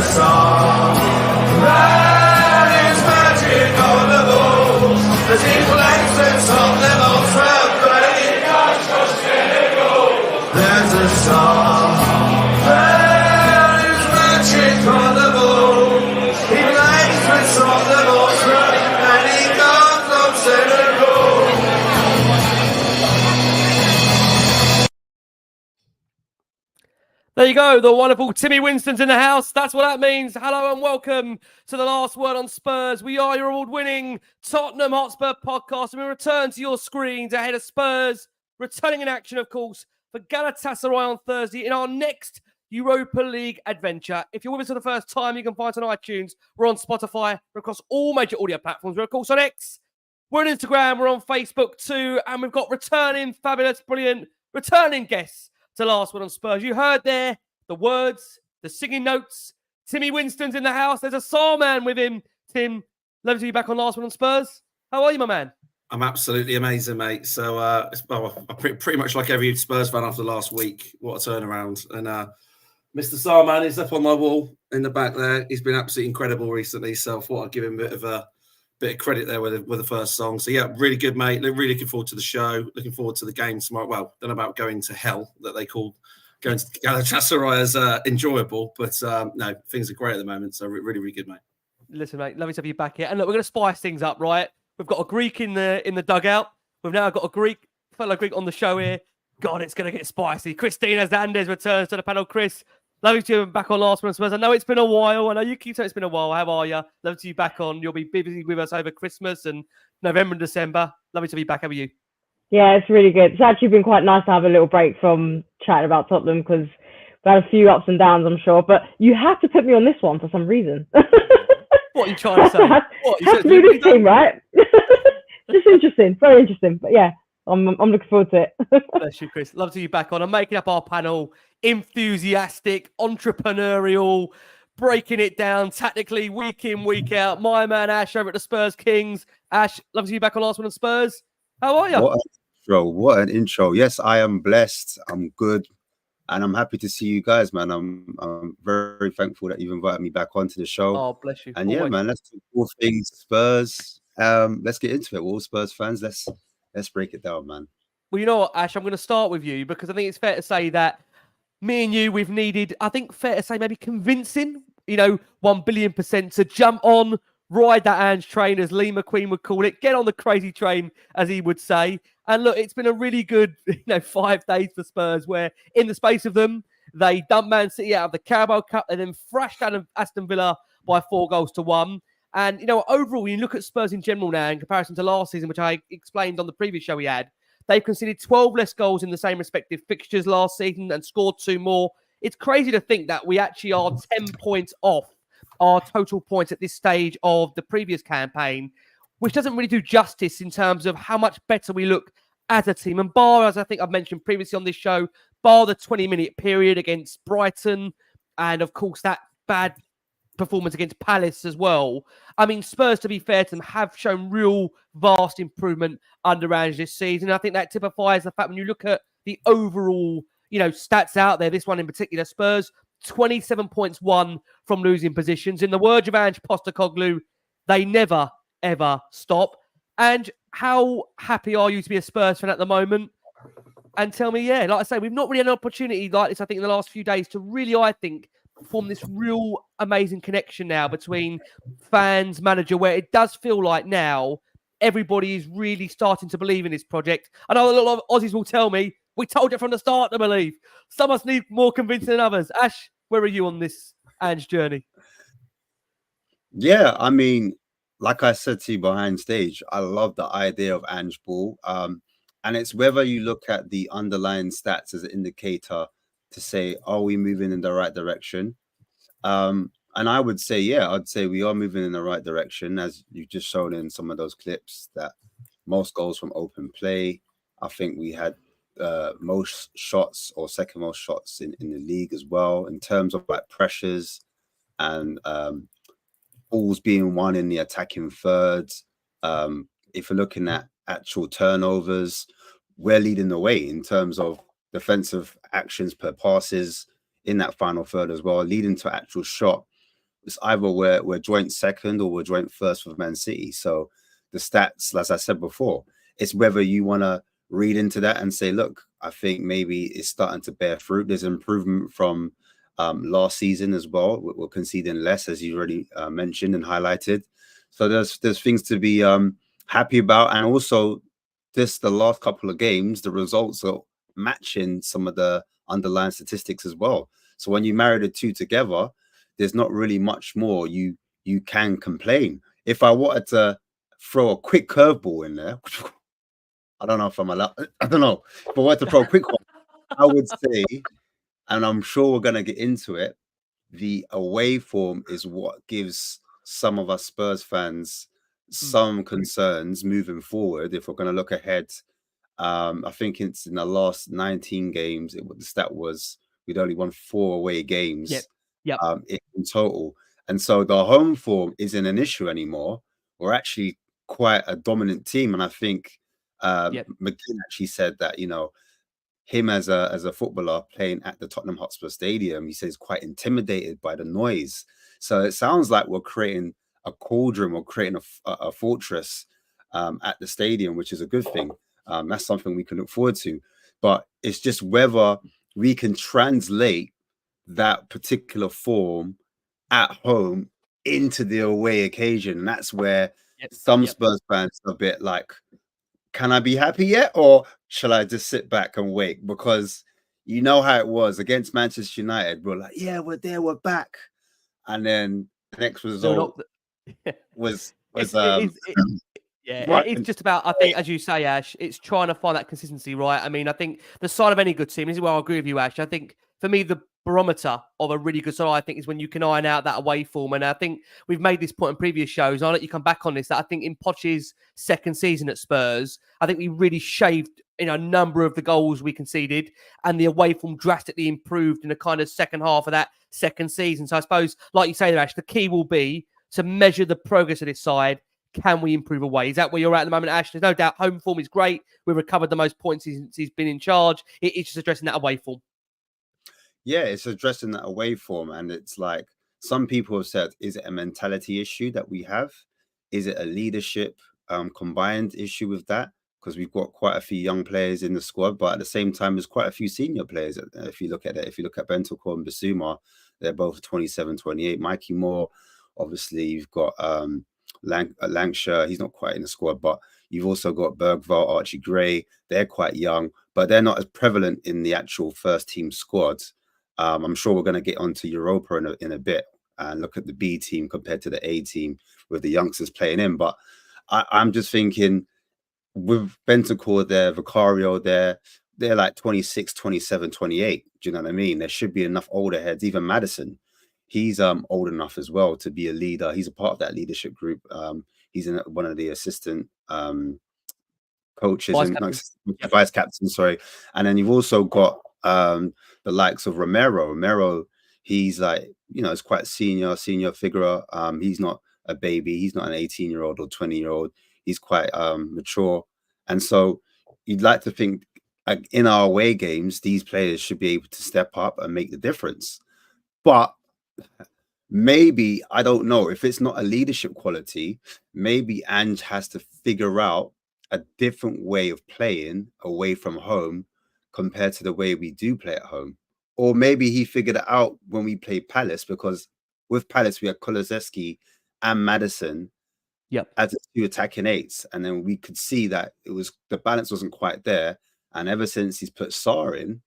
song that is magic on the balls as he plays with Tottenham Hotspur Fan Channel. There's a song that is magic on the balls. He plays with Tottenham Hotspur and he comes from Senegal. There you go, the wonderful Timmy Winstone's in the house. That's what that means. Hello and welcome to the Last Word on Spurs. We are your award-winning Tottenham Hotspur podcast, and we return to your screens ahead of Spurs, returning in action, of course, for Galatasaray on Thursday in our next Europa League adventure. If you're with us for the first time, you can find us on iTunes. We're on Spotify. We're across all major audio platforms. We're, of course, on X. We're on Instagram. We're on Facebook too. And we've got returning, fabulous, brilliant, returning guests to Last Word on Spurs. You heard there the words, the singing notes. Timmy Winstone's in the house. There's a Sar man with him. Tim, lovely to be back on Last Word on Spurs. How are you, my man? I'm absolutely amazing, mate. So, I'm pretty much like every Spurs fan after last week. What a turnaround. And Mr. Sarman is up on my wall in the back there. He's been absolutely incredible recently. So I thought I'd give him a bit of credit there with the first song. So, yeah, really good, mate. Really looking forward to the show. Looking forward to the game tomorrow. Well, don't know about going to hell that they called going to Galatasaray as enjoyable. But, no, things are great at the moment. So, really, really good, mate. Listen, mate, lovely to have you back here. And look, we're going to spice things up, right? We've got a Greek in the dugout. We've now got a fellow Greek on the show here. God, it's going to get spicy. Christina Zandes returns to the panel. Chris, lovely to have you back on Last Word on Spurs. I know it's been a while. I know you keep saying it's been a while. How are you? Lovely to be back on. You'll be busy with us over Christmas and November and December. Lovely to be back. How are you? Yeah, it's really good. It's actually been quite nice to have a little break from chatting about Tottenham because we've had a few ups and downs, I'm sure. But you have to put me on this one for some reason. What are you trying to say? What? Has to be this team, right? Just interesting, very interesting. But yeah, I'm looking forward to it. Bless you, Chris. Love to see you back on. I'm making up our panel. Enthusiastic, entrepreneurial, breaking it down tactically, week in, week out. My man Ash over at the Spurs Kings. Ash, love to see you back on Last One on Spurs. How are you? What an intro. Yes, I am blessed. I'm good. And I'm happy to see you guys, man. I'm very thankful that you've invited me back onto the show. Oh, bless you. And yeah, man, let's do all things Spurs. Let's get into it. We're all Spurs fans. Let's break it down, man. Well, you know what, Ash, I'm going to start with you because I think it's fair to say that me and you, we've needed, I think fair to say maybe convincing, 1 billion% to jump on, ride that Ange train, as Lee McQueen would call it, get on the crazy train, as he would say. And look, it's been a really good, 5 days for Spurs where in the space of them, they dumped Man City out of the Carabao Cup and then thrashed out of Aston Villa by 4-1. And, overall, when you look at Spurs in general now in comparison to last season, which I explained on the previous show we had, they've conceded 12 less goals in the same respective fixtures last season and scored 2 more. It's crazy to think that we actually are 10 points off our total points at this stage of the previous campaign, which doesn't really do justice in terms of how much better we look as a team. And bar, as I think I've mentioned previously on this show, bar the 20-minute period against Brighton and, of course, that bad performance against Palace as well. I mean, Spurs, to be fair to them, have shown real vast improvement under Ange this season. I think that typifies the fact when you look at the overall, stats out there, this one in particular, Spurs, 27 points won from losing positions. In the words of Ange Postecoglou, they never, ever stop. And how happy are you to be a Spurs fan at the moment? And tell me, like I say, we've not really had an opportunity like this, I think, in the last few days to really, I think, form this real amazing connection now between fans, manager, where it does feel like now everybody is really starting to believe in this project. I know a lot of Aussies will tell me, we told you from the start to believe. Some of us need more convincing than others. Ash, where are you on this Ange journey? Yeah, I mean, like I said to you behind stage, I love the idea of Ange Ball. And it's whether you look at the underlying stats as an indicator to say, are we moving in the right direction? And I would say, I'd say we are moving in the right direction, as you've just shown in some of those clips, that most goals from open play. I think we had most shots or second most shots in the league as well, in terms of like pressures and balls being won in the attacking third. If you're looking at actual turnovers, we're leading the way in terms of defensive actions per passes in that final third as well, leading to actual shot. it's either we're joint second or we're joint first with Man City. So the stats, as I said before, it's whether you want to read into that and say, look, I think maybe it's starting to bear fruit. There's improvement from last season as well. We're conceding less, as you already mentioned and highlighted. So there's things to be happy about. And also, the last couple of games, the results are matching some of the underlying statistics as well. So when you marry the two together, there's not really much more you can complain. If I wanted to throw a quick curveball in there, I don't know if I'm allowed. I don't know. If I wanted to throw a quick one, I would say, and I'm sure we're going to get into it, the away form is what gives some of us Spurs fans some concerns moving forward. If we're going to look ahead, I think it's in the last 19 games, the stat was we'd only won 4 away games in total. And so the home form isn't an issue anymore. We're actually quite a dominant team. And I think McGinn actually said that, you know, him as a footballer playing at the Tottenham Hotspur Stadium, he says quite intimidated by the noise. So it sounds like we're creating a cauldron, we're creating a fortress at the stadium, which is a good thing. That's something we can look forward to. But it's just whether we can translate that particular form at home into the away occasion. And that's where some Spurs fans are a bit like, can I be happy yet? Or shall I just sit back and wait? Because you know how it was against Manchester United. We're like, yeah, we're there, we're back. And then the next result was it's just about, I think, as you say, Ash, it's trying to find that consistency, right? I mean, I think the sign of any good team, this is where I agree with you, Ash. I think for me, the barometer of a really good side, I think, is when you can iron out that away form. And I think we've made this point in previous shows. I'll let you come back on this. That I think in Poch's second season at Spurs, I think we really shaved a number of the goals we conceded, and the away form drastically improved in the kind of second half of that second season. So I suppose, like you say there, Ash, the key will be to measure the progress of this side. Can we improve away? Is that where you're at the moment, Ash? There's no doubt home form is great. We've recovered the most points since he's been in charge. It's just addressing that away form. Yeah, it's addressing that away form. And it's like some people have said, is it a mentality issue that we have? Is it a leadership combined issue with that? Because we've got quite a few young players in the squad, but at the same time, there's quite a few senior players. If you look at it, if you look at Bentancur and Bissouma, they're both 27, 28. Mikey Moore, obviously, you've got Lancashire, he's not quite in the squad, but you've also got Bergvall, Archie Gray. They're quite young, but they're not as prevalent in the actual first team squad. I'm sure we're going to get onto Europa in a bit and look at the B team compared to the A team with the youngsters playing in. But I'm just thinking with Bentancur there, Vicario there, they're like 26, 27, 28. Do you know what I mean? There should be enough older heads. Even Maddison, he's old enough as well to be a leader. He's a part of that leadership group. He's one of the assistant coaches vice captain, sorry. And then you've also got the likes of Romero. Romero, he's like, it's quite senior figure. He's not a baby. He's not an 18-year-old or 20-year-old. He's quite mature. And so you'd like to think in our away games, these players should be able to step up and make the difference. But maybe, I don't know, if it's not a leadership quality, maybe Ange has to figure out a different way of playing away from home compared to the way we do play at home. Or maybe he figured it out when we played Palace, because with Palace, we had Kulusevski and Maddison as the 2 attacking eights. And then we could see that the balance wasn't quite there. And ever since he's put Sarr in,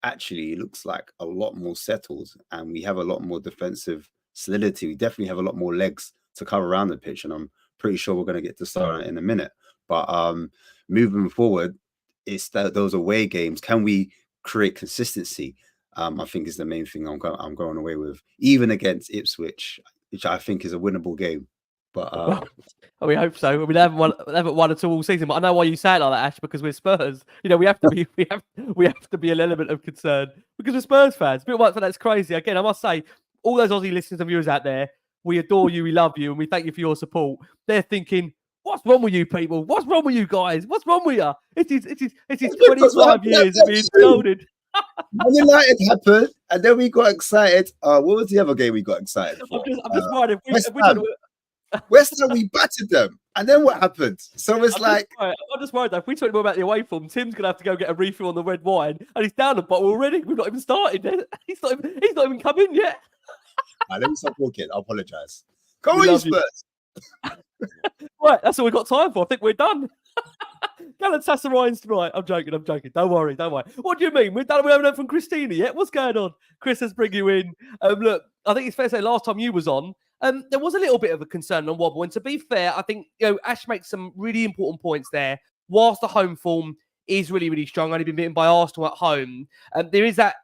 actually, it looks like a lot more settled, and we have a lot more defensive solidity. We definitely have a lot more legs to cover around the pitch, and I'm pretty sure we're going to get to Sarr in a minute. But moving forward, it's those away games. Can we create consistency? I think is the main thing I'm going away with, even against Ipswich, which I think is a winnable game. But we hope so. We haven't won at all season, but I know why you say it like that, Ash, because we're Spurs. We have to be we have to be an element of concern because we're Spurs fans. But that's crazy. Again, I must say, all those Aussie listeners and viewers out there, we adore you, we love you, and we thank you for your support. They're thinking, what's wrong with you people? What's wrong with you guys? What's wrong with you? It is 25 years of being scolded. Man United happened, and then we got excited. What was the other game we got excited for? I'm just worried if West we Ham. don't. West Ham, we battered them, and then what happened? So it's I'm just worried that if we talk more about the away form, Tim's gonna have to go get a refill on the red wine, and he's down a bottle already. We've not even started yet. He's not even come in yet. Right, let me stop talking. I apologize. Go We on, you love you. Spurs. Right, that's all we've got time for. I think we're done. Galatasaray's tonight. I'm joking. Don't worry. What do you mean? We haven't heard from Christina yet. What's going on? Chris has bring you in. Look, I think it's fair to say last time you was on, there was a little bit of a concern on Wobble. And to be fair, I think Ash makes some really important points there. Whilst the home form is really, really strong, only been beaten by Arsenal at home, there is that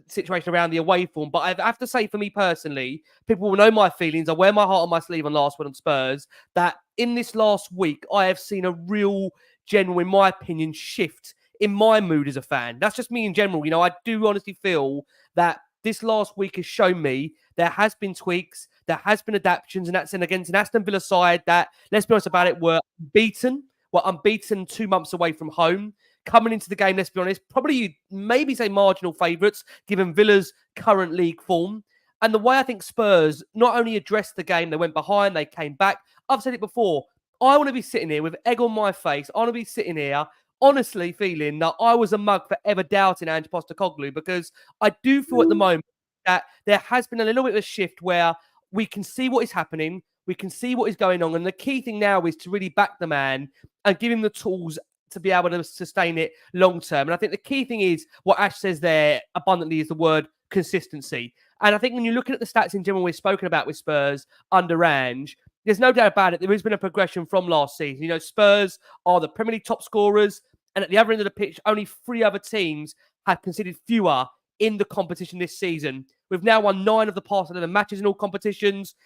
situation around the away form. But I have to say, for me personally, people will know my feelings. I wear my heart on my sleeve on Last Word on Spurs, that in this last week, I have seen a real, general, in my opinion, shift in my mood as a fan. That's just me in general. I do honestly feel that this last week has shown me there has been tweaks, there has been adaptations, and that's against an Aston Villa side that, let's be honest about it, were unbeaten 2 months away from home. Coming into the game, let's be honest, probably you'd maybe say marginal favourites, given Villa's current league form. And the way I think Spurs not only addressed the game, they went behind, they came back. I've said it before, I want to be sitting here with egg on my face. I want to be sitting here honestly feeling that I was a mug for ever doubting Ange Postecoglou, because I do feel at the moment that there has been a little bit of a shift where we can see what is happening, we can see what is going on, and the key thing now is to really back the man and give him the tools to be able to sustain it long term. And I think the key thing is what Ash says there abundantly is the word consistency. And I think when you're looking at the stats in general we've spoken about with Spurs under Ange, there's no doubt about it. There has been a progression from last season. Spurs are the Premier League top scorers, and at the other end of the pitch, only 3 other teams have conceded fewer in the competition this season. We've now won 9 of the past 11 matches in all competitions.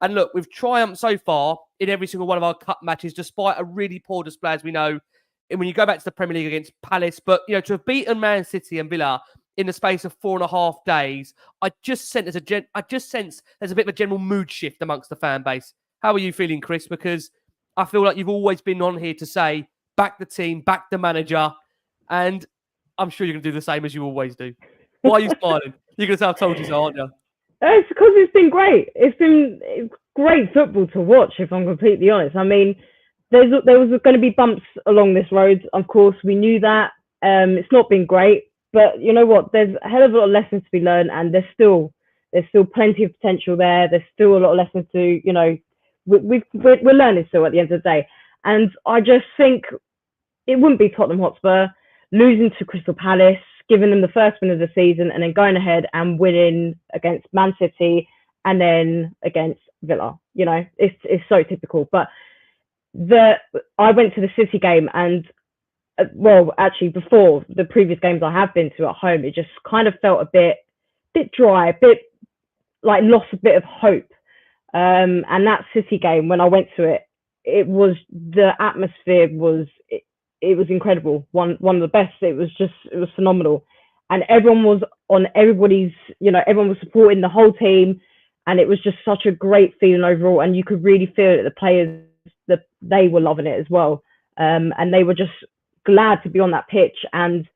And look, we've triumphed so far in every single one of our cup matches, despite a really poor display, as we know, and when you go back to the Premier League against Palace. But, to have beaten Man City and Villa in the space of 4.5 days, I just sense there's a bit of a general mood shift amongst the fan base. How are you feeling, Chris? Because I feel like you've always been on here to say, back the team, back the manager, and I'm sure you're going to do the same as you always do. Why are you smiling? You're going to say I've told you so, aren't you? It's because it's been great. It's been great football to watch, if I'm completely honest. I mean, there was going to be bumps along this road. Of course, we knew that. It's not been great, but you know what? There's a hell of a lot of lessons to be learned, and there's still plenty of potential there. There's still a lot of lessons to, we're learning still at the end of the day. And I just think it wouldn't be Tottenham Hotspur losing to Crystal Palace, giving them the first win of the season, and then going ahead and winning against Man City and then against Villa. It's so typical. But I went to the City game, and actually before the previous games I have been to at home, it just kind of felt a bit dry, a bit like lost a bit of hope. And that City game, when I went to it, the atmosphere was it was incredible. One of the best. It was phenomenal, and everyone was on everybody's. Everyone was supporting the whole team, and it was just such a great feeling overall. And you could really feel it. The players, they were loving it as well, and they were just glad to be on that pitch. And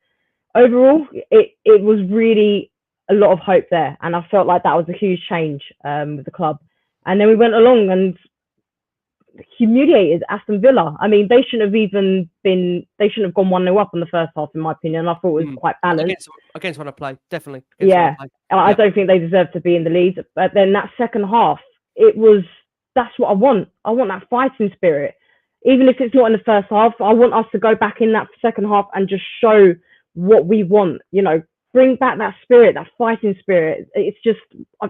overall, it was really a lot of hope there, and I felt like that was a huge change with the club. And then we went along and humiliated Aston Villa. I mean, they shouldn't have gone 1-0 up in the first half, in my opinion. I thought it was quite balanced. Against run of play, definitely. Yeah, I don't think they deserve to be in the lead. But then that second half, that's what I want. I want that fighting spirit. Even if it's not in the first half, I want us to go back in that second half and just show what we want. Bring back that spirit, that fighting spirit. It's just,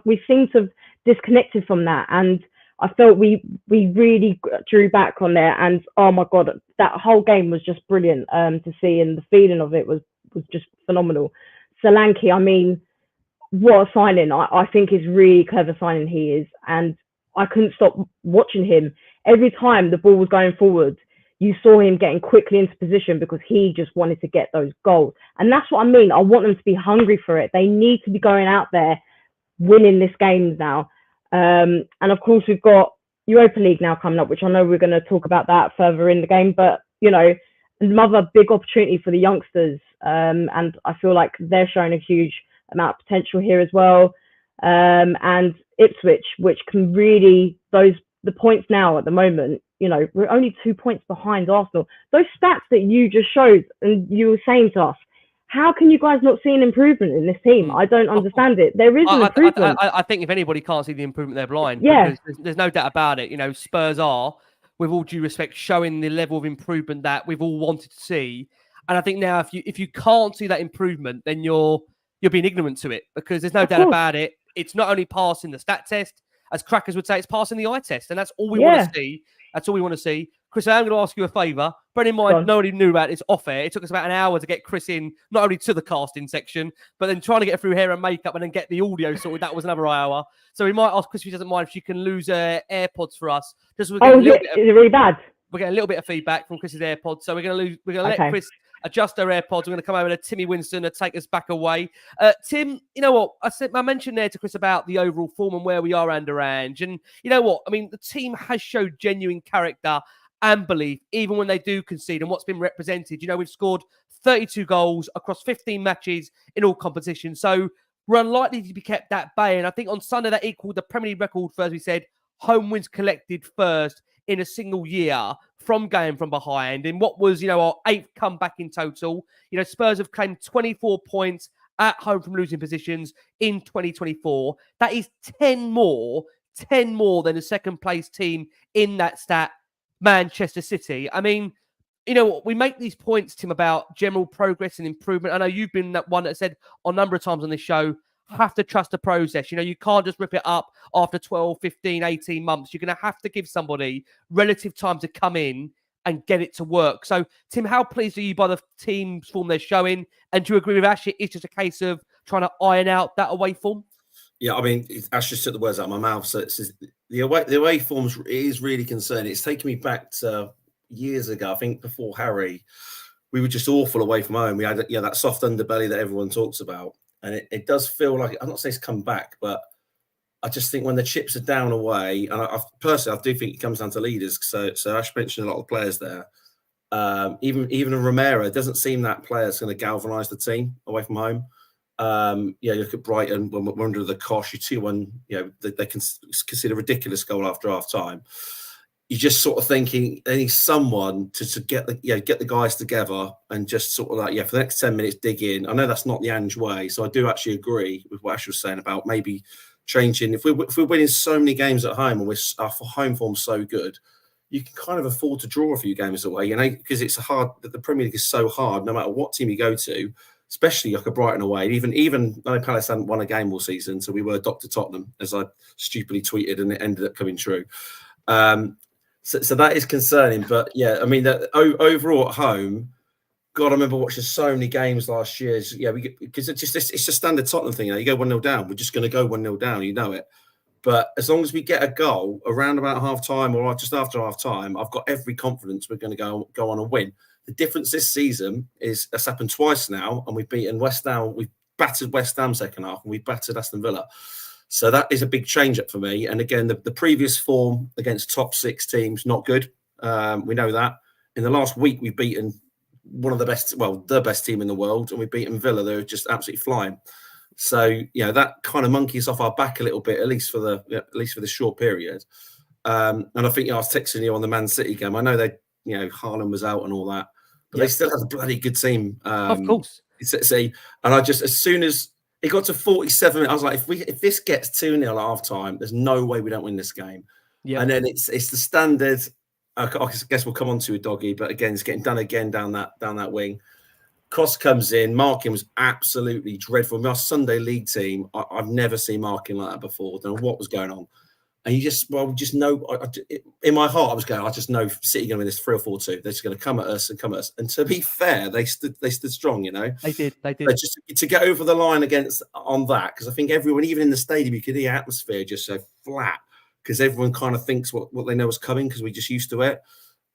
we seem to have disconnected from that. And I felt we really drew back on there, and oh my god, that whole game was just brilliant to see, and the feeling of it was just phenomenal. Solanke, I mean, what a signing! I think is really clever signing he is, and I couldn't stop watching him. Every time the ball was going forward, you saw him getting quickly into position because he just wanted to get those goals, and that's what I mean. I want them to be hungry for it. They need to be going out there winning this game now. And of course, we've got Europa League now coming up, which I know we're going to talk about that further in the game. But another big opportunity for the youngsters. And I feel like they're showing a huge amount of potential here as well. And Ipswich, which can really, the points now at the moment, you know, we're only 2 points behind Arsenal. Those stats that you just showed and you were saying to us, how can you guys not see an improvement in this team? I don't understand it. There is an improvement. I think if anybody can't see the improvement, they're blind. Yeah. Because there's no doubt about it. You know, Spurs are, with all due respect, showing the level of improvement that we've all wanted to see. And I think now, if you can't see that improvement, then you're being ignorant to it, because there's no doubt about it. It's not only passing the stat test, as crackers would say, it's passing the eye test, and that's all we want to see. That's all we want to see. Chris, I'm going to ask you a favour. Bear in mind, nobody knew about this off air. It took us about an hour to get Chris in, not only to the casting section, but then trying to get through hair and makeup and then get the audio sorted. That was another hour. So we might ask Chris if she doesn't mind if she can lose her AirPods for us. Just is it really bad? We're getting a little bit of feedback from Chris's AirPods, so we're going to let Chris adjust her AirPods. We're going to come over to Timmy Winstone and take us back away. Tim, you know what? I mentioned there to Chris about the overall form and where we are under Ange. And you know what? I mean, the team has showed genuine character and belief, even when they do concede, and what's been represented. You know, we've scored 32 goals across 15 matches in all competitions. So we're unlikely to be kept at bay. And I think on Sunday that equaled the Premier League record for, as we said, home wins collected first in a single year from going from behind in what was, you know, our 8th comeback in total. You know, Spurs have claimed 24 points at home from losing positions in 2024. That is 10 more than the second place team in that stat, Manchester City. I mean, you know, we make these points, Tim, about general progress and improvement. I know you've been that one that said a number of times on this show, have to trust the process. You know, you can't just rip it up after 12, 15, 18 months. You're going to have to give somebody relative time to come in and get it to work. So, Tim, how pleased are you by the team's form they're showing? And do you agree with Ash? It's just a case of trying to iron out that away form? Yeah, I mean, Ash just took the words out of my mouth. So the away form is really concerning. It's taken me back to years ago. I think before Harry, we were just awful away from home. We had that soft underbelly that everyone talks about. And it does feel like, I'm not saying it's come back, but I just think when the chips are down away, and I personally, I do think it comes down to leaders. So Ash mentioned a lot of players there. Even a Romero, it doesn't seem that player's going to galvanise the team away from home. You look at Brighton when we're under the cosh, you 2-1, you know, they can consider a ridiculous goal after half time. You're just sort of thinking they need someone to get the guys together and just sort of like, for the next 10 minutes dig in. I know that's not the Ange way, so I do actually agree with what Ash was saying about maybe changing. If we're winning so many games at home and our home form's so good, you can kind of afford to draw a few games away, you know, because it's hard. The Premier League is so hard, no matter what team you go to, especially like a Brighton away. Even I know Palace hadn't won a game all season, so we were Dr. Tottenham, as I stupidly tweeted, and it ended up coming true. So that is concerning, but yeah, I mean, overall at home, God, I remember watching so many games last year. Because it's a standard Tottenham thing. You know, you go 1-0 down, we're just going to go 1-0 down. You know it, but as long as we get a goal around about half time or just after half time, I've got every confidence we're going to go on and win. The difference this season is that's happened twice now, and we've beaten West Ham. We've battered West Ham second half, and we've battered Aston Villa. So that is a big change up for me. And again, the previous form against top 6 teams, not good. We know that. In the last week, we've beaten one of the best team in the world, and we've beaten Villa. They're just absolutely flying. So, you know, that kind of monkeys off our back a little bit, at least for the short period. And I think, I was texting you on the Man City game. I know Haaland was out and all that, but they still have a bloody good team. Of course. And I just, as soon as it got to 47 minutes, I was like, if this gets 2-0 at half time, there's no way we don't win this game. Yeah. And then it's the standard. I guess we'll come on to a doggy, but again, it's getting done again down that wing. Cross comes in. Marking was absolutely dreadful. Our Sunday league team, I've never seen marking like that before. I don't know what was going on. And you just know, in my heart, I just know City going to win this 3 or 4-2. They're just going to come at us. And to be fair, they stood strong, you know. They did. Just to get over the line on that, because I think everyone, even in the stadium, you could hear atmosphere just so flat, because everyone kind of thinks what they know is coming, because we're just used to it.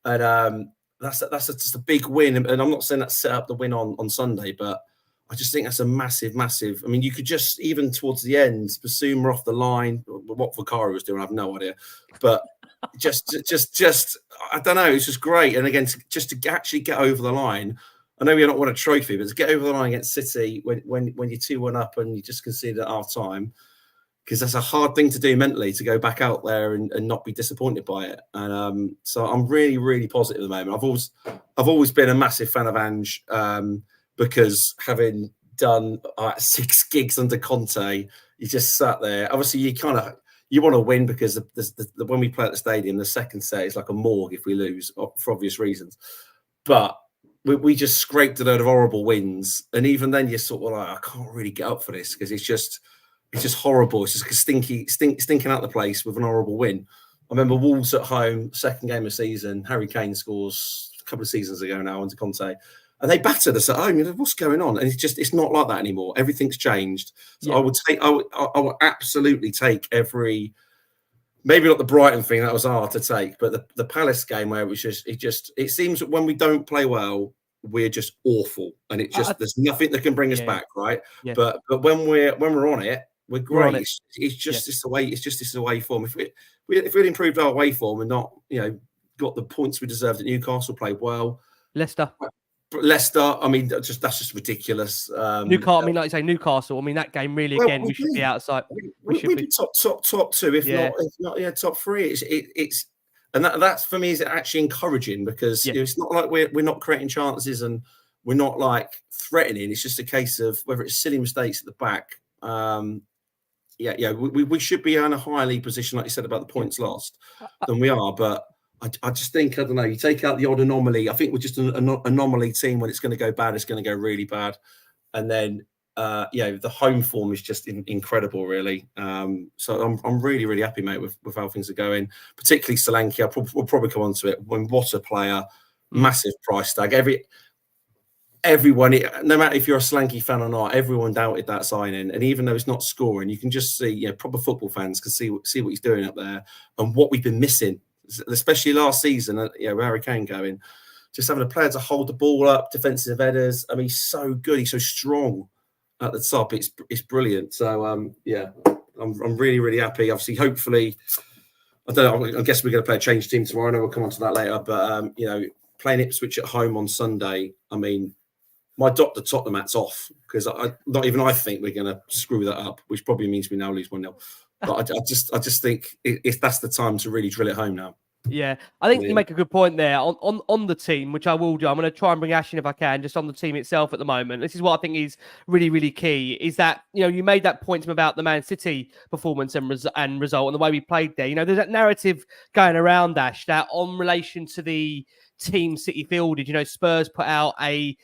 And that's just a big win. And I'm not saying that set up the win on Sunday, but I just think that's a massive. I mean, you could just, even towards the end, Basuma off the line. What Vakari was doing, I have no idea. But just I don't know. It's just great. And again, just to actually get over the line. I know we don't want a trophy, but to get over the line against City when you're 2-1 up and you just concede at half time, because that's a hard thing to do mentally, to go back out there and not be disappointed by it. And so I'm really, really positive at the moment. I've always been a massive fan of Ange, because having done 6 gigs under Conte, you just sat there. Obviously, you want to win, because when we play at the stadium, the second set is like a morgue if we lose, for obvious reasons. But we just scraped a load of horrible wins, and even then you're sort of like, I can't really get up for this, because it's just horrible. It's just stinking out the place with an horrible win. I remember Wolves at home, second game of season, Harry Kane scores a couple of seasons ago now under Conte, and they battered us at home. You know, what's going on? And it's not like that anymore. Everything's changed. So yeah. I would absolutely take every. Maybe not the Brighton thing, that was hard to take, but the Palace game where it was it seems that when we don't play well, we're just awful, and there's nothing that can bring us back, right? Yeah. But when we're on it, we're great. It's just this away form. If we'd improved our away form and not, got the points we deserved at Newcastle, played well. Leicester, I mean, that's just ridiculous. Newcastle, I mean, like you say, Newcastle. I mean, that game really, again, we should be outside. We should be top 2, if not top 3. It's and that's for me is actually encouraging, because it's not like we're not creating chances and we're not like threatening. It's just a case of whether it's silly mistakes at the back. We should be in a higher league position, like you said about the points lost, than we are, but. I just think, I don't know, you take out the odd anomaly. I think we're just an anomaly team. When it's going to go bad, it's going to go really bad. And then, the home form is just incredible, really. So I'm really, really happy, mate, with how things are going, particularly Solanke. We'll probably come on to it. What a player, massive price tag. Everyone, no matter if you're a Solanke fan or not, everyone doubted that signing. And even though it's not scoring, you can just see, proper football fans can see what he's doing up there and what we've been missing. Especially last season, with Harry Kane going, just having a player to hold the ball up, defensive headers. I mean, he's so good. He's so strong at the top. It's brilliant. So, I'm really, really happy. Obviously, hopefully, I guess we're going to play a change team tomorrow. I know we'll come on to that later. But, playing Ipswich at home on Sunday, I mean, my Tottenham hat's off, because not even I think we're going to screw that up, which probably means we now lose 1-0. But I just think that's the time to really drill it home now. Yeah, I think you make a good point there on the team, which I will do. I'm going to try and bring Ash in if I can, just on the team itself at the moment. This is what I think is really, really key, is that, you made that point about the Man City performance and result and the way we played there. There's that narrative going around, Ash, that on relation to the team City fielded, Spurs put out an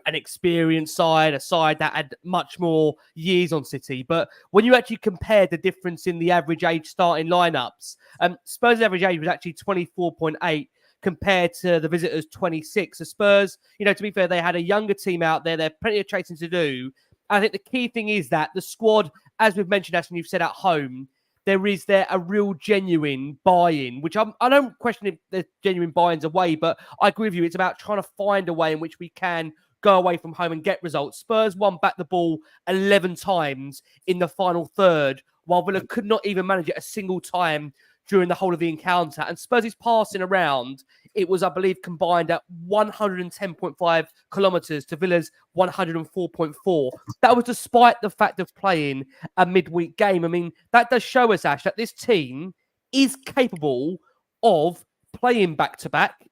experienced side, a side that had much more years on City. But when you actually compare the difference in the average age starting lineups, Spurs' average age was actually 24.8 compared to the visitors' 26. So Spurs, to be fair, they had a younger team out there. There's plenty of chasing to do. I think the key thing is that the squad, as we've mentioned, as you've said at home, there a real genuine buy-in, which I don't question if there's genuine buy-ins away, but I agree with you. It's about trying to find a way in which we can go away from home and get results. Spurs won back the ball 11 times in the final third, while Villa could not even manage it a single time during the whole of the encounter. And Spurs' passing around, it was, I believe, combined at 110.5 kilometres to Villa's 104.4. That was despite the fact of playing a midweek game. I mean, that does show us, Ash, that this team is capable of playing back-to-back,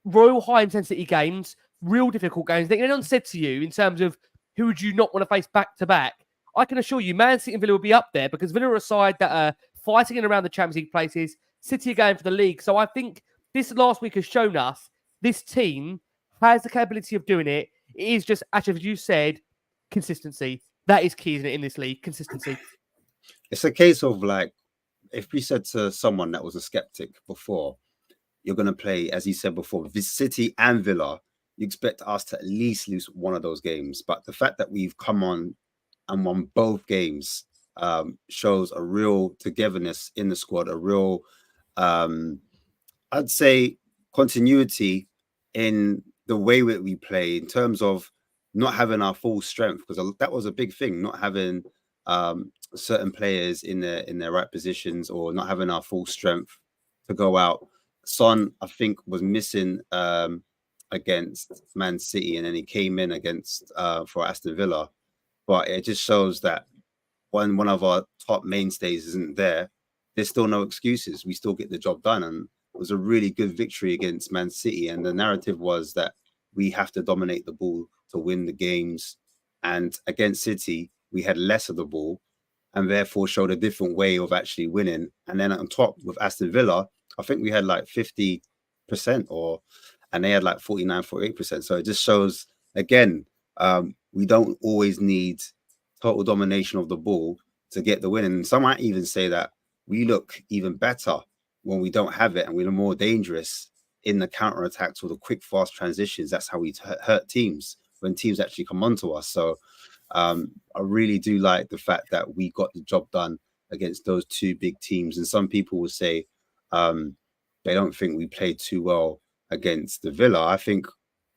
royal high-intensity games, real difficult games. That anyone said to you in terms of who would you not want to face back-to-back, I can assure you, Man City and Villa will be up there, because Villa are a side that are fighting in around the Champions League places. City are going for the league. So I think this last week has shown us this team has the capability of doing it. It is just, actually, as you said, consistency. That is key, isn't it, in this league? Consistency. It's a case of, like, if we said to someone that was a skeptic before, you're going to play, as you said before, with City and Villa, you expect us to at least lose one of those games. But the fact that we've come on and won both games shows a real togetherness in the squad, a real, I'd say, continuity in the way that we play, in terms of not having our full strength, because that was a big thing, not having certain players in their right positions, or not having our full strength to go out. Son, I think, was missing against Man City, and then he came in against for Aston Villa. But it just shows that when one of our top mainstays isn't there, there's still no excuses. We still get the job done, and it was a really good victory against Man City. And the narrative was that we have to dominate the ball to win the games. And against City, we had less of the ball and therefore showed a different way of actually winning. And then on top with Aston Villa, I think we had like 50% and they had like 49, 48%. So it just shows, again, we don't always need total domination of the ball to get the win. And some might even say that we look even better when we don't have it, and we're more dangerous in the counter attacks or the quick, fast transitions. That's how we hurt teams when teams actually come onto us. So I really do like the fact that we got the job done against those two big teams. And some people will say they don't think we played too well against the Villa. I think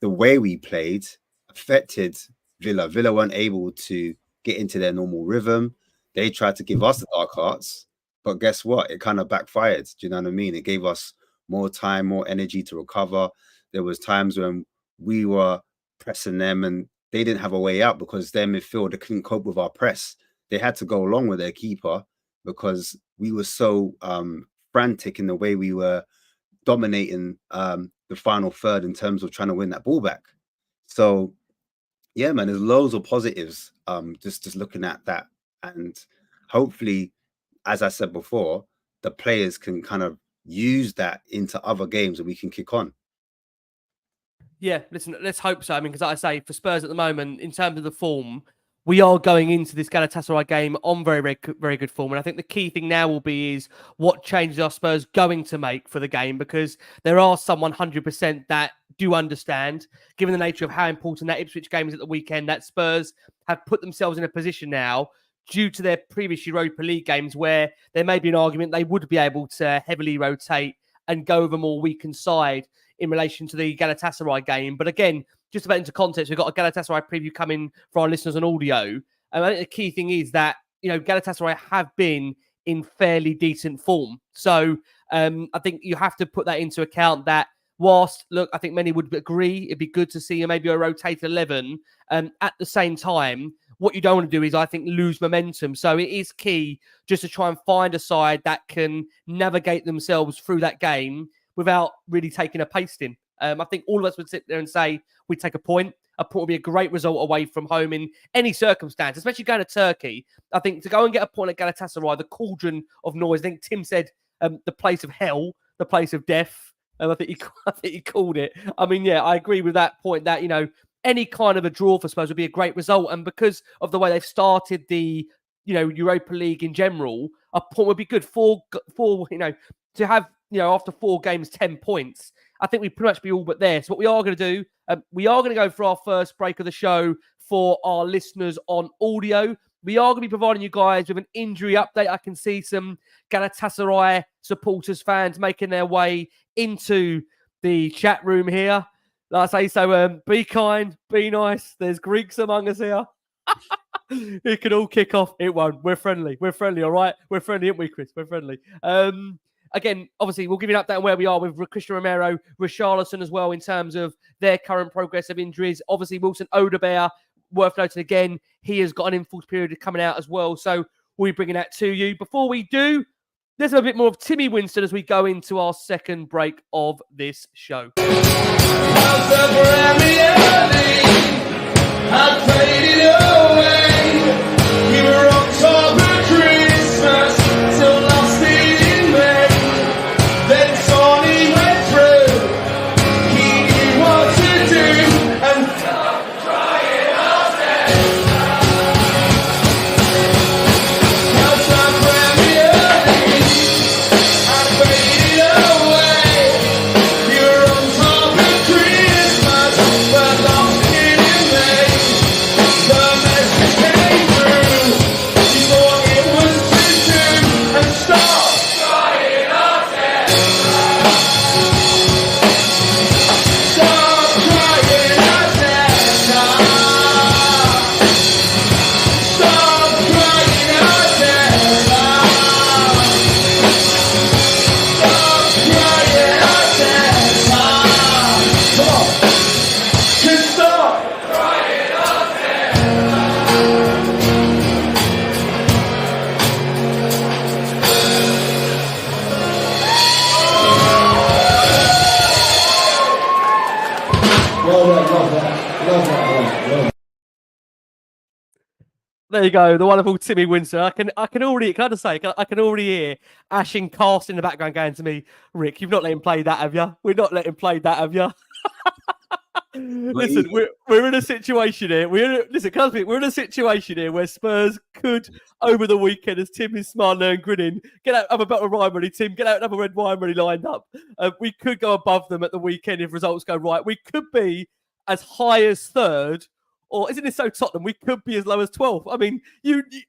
the way we played affected Villa. Villa weren't able to get into their normal rhythm. They tried to give us the dark arts, but guess what? It kind of backfired. Do you know what I mean? It gave us more time, more energy to recover. There was times when we were pressing them and they didn't have a way out because their midfield, they couldn't cope with our press. They had to go along with their keeper because we were so frantic in the way we were dominating the final third in terms of trying to win that ball back. So yeah, man, there's loads of positives just looking at that. And hopefully, as I said before, the players can kind of use that into other games and we can kick on. Yeah, listen, let's hope so. I mean, because like I say, for Spurs at the moment, in terms of the form, we are going into this Galatasaray game on very, very good form. And I think the key thing now will be is what changes are Spurs going to make for the game, because there are some 100% that do understand, given the nature of how important that Ipswich game is at the weekend, that Spurs have put themselves in a position now due to their previous Europa League games where there may be an argument they would be able to heavily rotate and go with a more weakened side in relation to the Galatasaray game. But again, just about into context, we've got a Galatasaray preview coming for our listeners on audio. And I think the key thing is that, you know, Galatasaray have been in fairly decent form. So I think you have to put that into account that whilst, look, I think many would agree, it'd be good to see maybe a rotated 11. At the same time, what you don't want to do is, I think, lose momentum. So it is key just to try and find a side that can navigate themselves through that game without really taking a pasting. I think all of us would sit there and say we'd take a point. A point would be a great result away from home in any circumstance, especially going to Turkey. I think to go and get a point at Galatasaray, the cauldron of noise, I think Tim said the place of hell, the place of death. I think he called it. I mean, yeah, I agree with that point that, you know, any kind of a draw for Spurs would be a great result. And because of the way they've started the, you know, Europa League in general, a point would be good. Four, you know, to have, you know, after 4 games, 10 points. I think we'd pretty much be all but there. So what we are going to do, we are going to go for our first break of the show for our listeners on audio. We are going to be providing you guys with an injury update. I can see some Galatasaray supporters, fans making their way into the chat room here. Like I say, so be kind, be nice. There's Greeks among us here. It can all kick off. It won't. We're friendly. We're friendly, all right? We're friendly, aren't we, Chris? We're friendly. Again, obviously, we'll give you an update on where we are with Christina Romero, Richarlison as well in terms of their current progress of injuries. Obviously, Wilson Odebear, worth noting again, he has got an in-force period coming out as well. So we'll be bringing that to you. Before we do, let's have a bit more of Timmy Winstone as we go into our second break of this show. There you go, the wonderful Timmy Windsor. I can already, can I just say, I can already hear Ash and Cast in the background going to me, Rick, you've not let him play that, have you? We're not letting him play that, have you? Listen, we're in a situation here. We're in a situation here where Spurs could, over the weekend, as Tim is smiling and grinning, get out, have a bottle of wine ready, Tim, get out another red wine ready lined up. We could go above them at the weekend if results go right. We could be as high as third, or isn't it so Tottenham? We could be as low as 12th. I mean,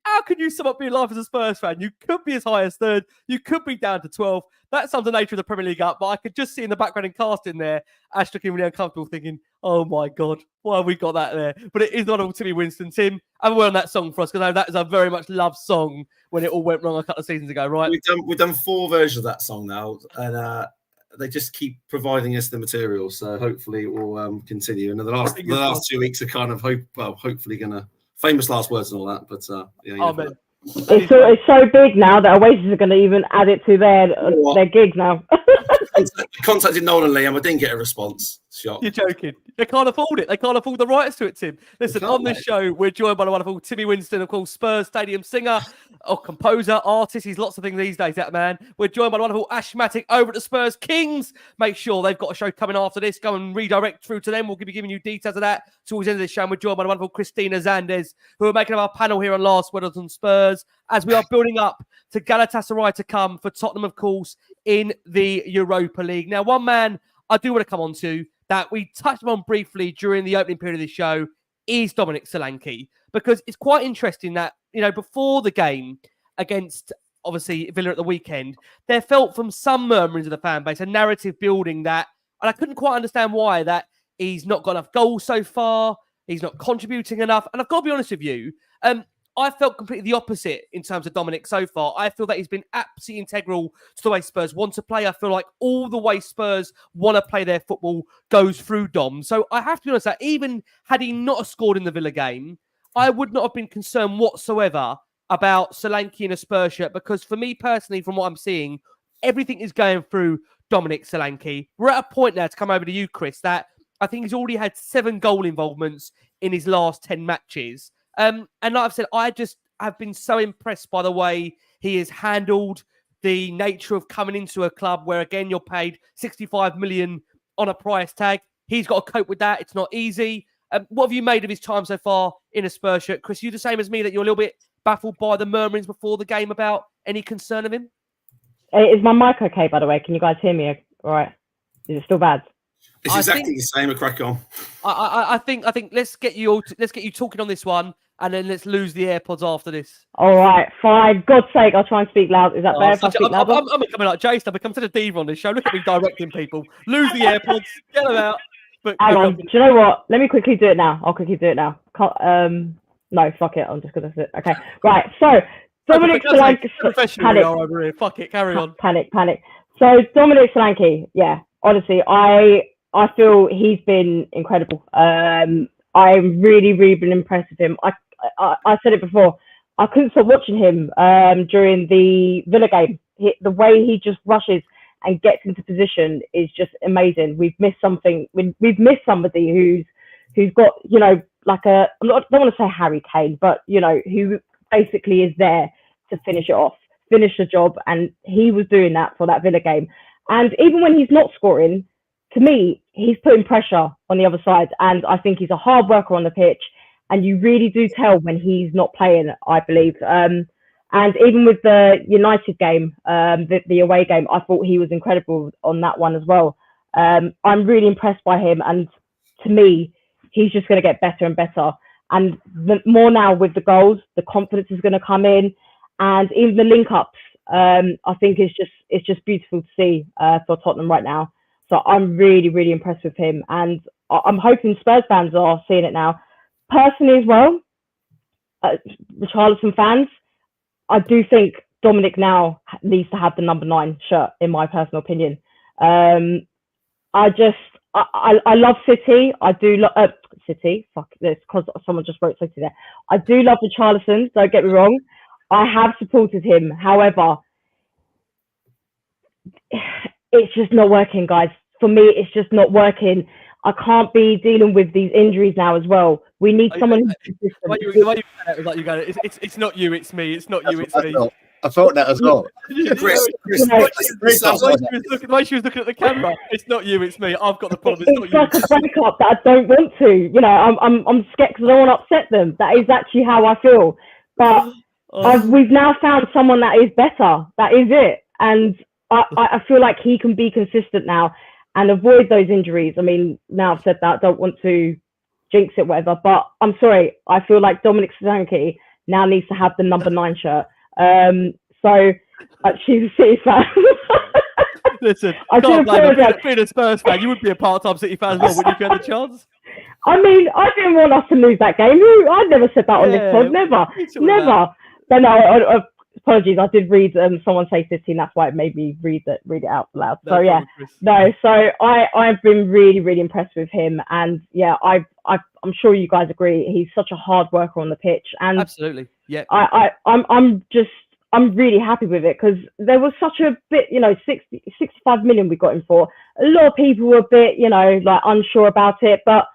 how can you sum up being life as a Spurs fan? You could be as high as third. You could be down to 12th. That sums the nature of the Premier League up. But I could just see in the background and Cast in there, Ash looking really uncomfortable, thinking, oh my God, why have we got that there? But it is not all Timmy Winston. Tim, have a word on that song for us, because I know that is a very much loved song when it all went wrong a couple of seasons ago, right? We've done 4 versions of that song now, and they just keep providing us the material. So hopefully it will continue. And the last 2 weeks are kind of hopefully gonna famous last words and all that. But Amen. It's so big now that Oasis are going to even add it to their gigs now. I contacted Nolan and Liam. I didn't get a response. Shock. You're joking. They can't afford it. They can't afford the rights to it, Tim. Listen, on this show, we're joined by the wonderful Timmy Winston, of course, Spurs Stadium singer, or composer, artist. He's lots of things these days, that man. We're joined by the wonderful Ash Matic over at the Spurs Kings. Make sure they've got a show coming after this. Go and redirect through to them. We'll be giving you details of that towards the end of this show. And we're joined by the wonderful Christina Zandes, who are making up our panel here on Last Word on Spurs, as we are building up to Galatasaray to come for Tottenham, of course, in the Europa League. Now, one man I do want to come on to that we touched on briefly during the opening period of the show is Dominic Solanke, because it's quite interesting that, before the game against, obviously, Villa at the weekend, there felt from some murmurings of the fan base a narrative building that, and I couldn't quite understand why, that he's not got enough goals so far, he's not contributing enough. And I've got to be honest with you, I felt completely the opposite in terms of Dominic so far. I feel that he's been absolutely integral to the way Spurs want to play. I feel like all the way Spurs want to play their football goes through Dom. So I have to be honest that even had he not scored in the Villa game, I would not have been concerned whatsoever about Solanke in a Spurs shirt, because for me personally, from what I'm seeing, everything is going through Dominic Solanke. We're at a point now, to come over to you, Chris, that I think he's already had 7 goal involvements in his last 10 matches. And like I've said, I just have been so impressed by the way he has handled the nature of coming into a club where, again, you're paid 65 million on a price tag. He's got to cope with that. It's not easy. What have you made of his time so far in a Spurs shirt? Chris, you the same as me, that you're a little bit baffled by the murmurings before the game about any concern of him? Is my mic okay, by the way? Can you guys hear me all right? Is it still bad? It's exactly the same. A crack on. I think let's get you talking on this one, and then let's lose the AirPods after this. All right, fine. God's sake, I'll try and speak loud. Is that better if I speak louder? I'm becoming like Jason. I've become such a diva on this show. Look at me directing people. Lose the AirPods. Get them out. But hang on. Do you know what? Let me quickly do it now. I'll quickly do it now. No, fuck it. I'm just going to sit. Okay. Right. So, Dominic Solanke. Professional over here. Fuck it. Carry on. Panic. So, Dominic Solanke, yeah. Honestly, I feel he's been incredible. I'm really been impressed with him. I said it before. I couldn't stop watching him during the Villa game. The way he just rushes and gets into position is just amazing. We've missed something. We've missed somebody who's got, like I don't want to say Harry Kane, but who basically is there to finish it off, finish the job, and he was doing that for that Villa game. And even when he's not scoring, to me, he's putting pressure on the other side, and I think he's a hard worker on the pitch. And you really do tell when he's not playing, I believe. And even with the United game, the away game, I thought he was incredible on that one as well. I'm really impressed by him. And to me, he's just going to get better and better. And more now with the goals, the confidence is going to come in. And even the link-ups, I think it's just beautiful to see for Tottenham right now. So I'm really impressed with him. And I'm hoping Spurs fans are seeing it now. Personally as well, Richarlison fans, I do think Dominic now needs to have the number 9 shirt, in my personal opinion. I love City. I do love City. Fuck this, because someone just wrote City there. I do love Richarlison, don't get me wrong. I have supported him. However, it's just not working, guys. For me, it's just not working. I can't be dealing with these injuries now as well. We need someone who's consistent. The way you said it was like you go, it's not you, it's me. It's not you, it's me. I felt that as well. Chris, The way she was looking at the camera, it's not you, it's me. I've got the problem. It's not you. Like a breakup that I don't want to. You know, I'm scared because I don't want to upset them. That is actually how I feel. But we've now found someone that is better. That is it. And I feel like he can be consistent now and avoid those injuries. I mean, now I've said that, I don't want to jinx it, whatever. But I'm sorry. I feel like Dominic Solanke now needs to have the number 9 shirt. So she's a City fan. Listen, I do apologize. Being a Spurs fan, you would be a part-time City fan as well, wouldn't you, if you had the chance? I mean, I didn't want us to lose that game. I never said that on this pod. Never. But no, apologies. I did read someone say City, and that's why it made me read it out loud. So yeah, So I've been really, really impressed with him, and yeah, I'm sure you guys agree. He's such a hard worker on the pitch, and absolutely, yeah. I'm really happy with it because there was such a bit, 65 million we got him for. A lot of people were a bit, like unsure about it, but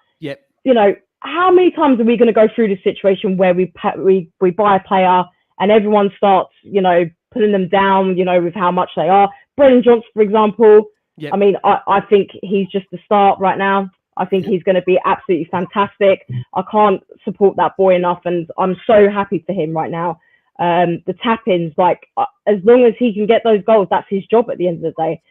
how many times are we going to go through this situation where we buy a player and everyone starts, putting them down, with how much they are? Brennan Johnson, for example. Yep. I mean, I think he's just the start right now. I think he's going to be absolutely fantastic. I can't support that boy enough, and I'm so happy for him right now. The tap-ins, as long as he can get those goals, that's his job at the end of the day.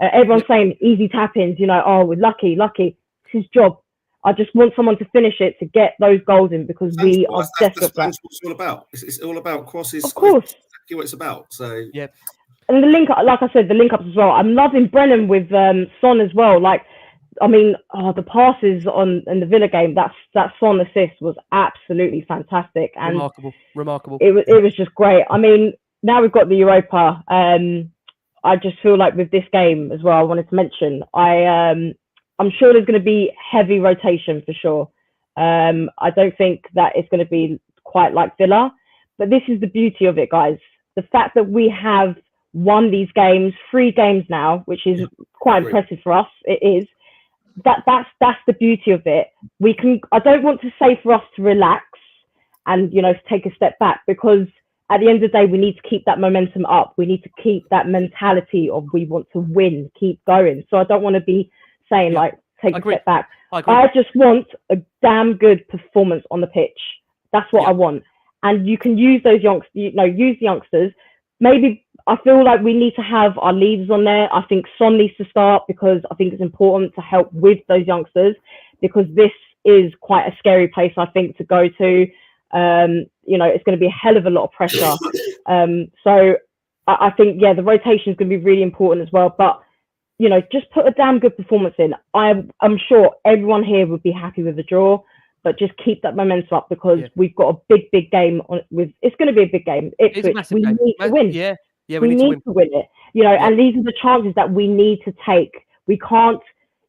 Everyone's saying easy tap-ins, we're lucky. It's his job. I just want someone to finish it, to get those goals in, because we are desperate. That's what it's all about. It's all about crosses. Of course. It's exactly what it's about. So yeah. And the link, like I said, the link ups as well. I'm loving Brennan with Son as well. The passes in the Villa game, that Son assist was absolutely fantastic and remarkable. It was just great. I mean, now we've got the Europa. I just feel like with this game as well, I wanted to mention, I'm sure there's going to be heavy rotation for sure. I don't think that it's going to be quite like Villa, but this is the beauty of it, guys. The fact that we have won these games, 3 games now, which is quite impressive for us. It is. That's the beauty of it. I don't want to say for us to relax and take a step back, because at the end of the day we need to keep that momentum up. We need to keep that mentality of we want to win, keep going. So I don't want to be saying take a step back. I just want a damn good performance on the pitch. That's what I want. And you can use those youngsters, use the youngsters. Maybe I feel like we need to have our leaders on there. I think Son needs to start, because I think it's important to help with those youngsters, because this is quite a scary place, I think, to go to. It's going to be a hell of a lot of pressure. So I think, the rotation is going to be really important as well. But, just put a damn good performance in. I'm sure everyone here would be happy with a draw, but just keep that momentum up, because we've got a big game it's going to be a big game. Ipswich, we need to win. Yeah, we need to win it. And these are the chances that we need to take. We can't,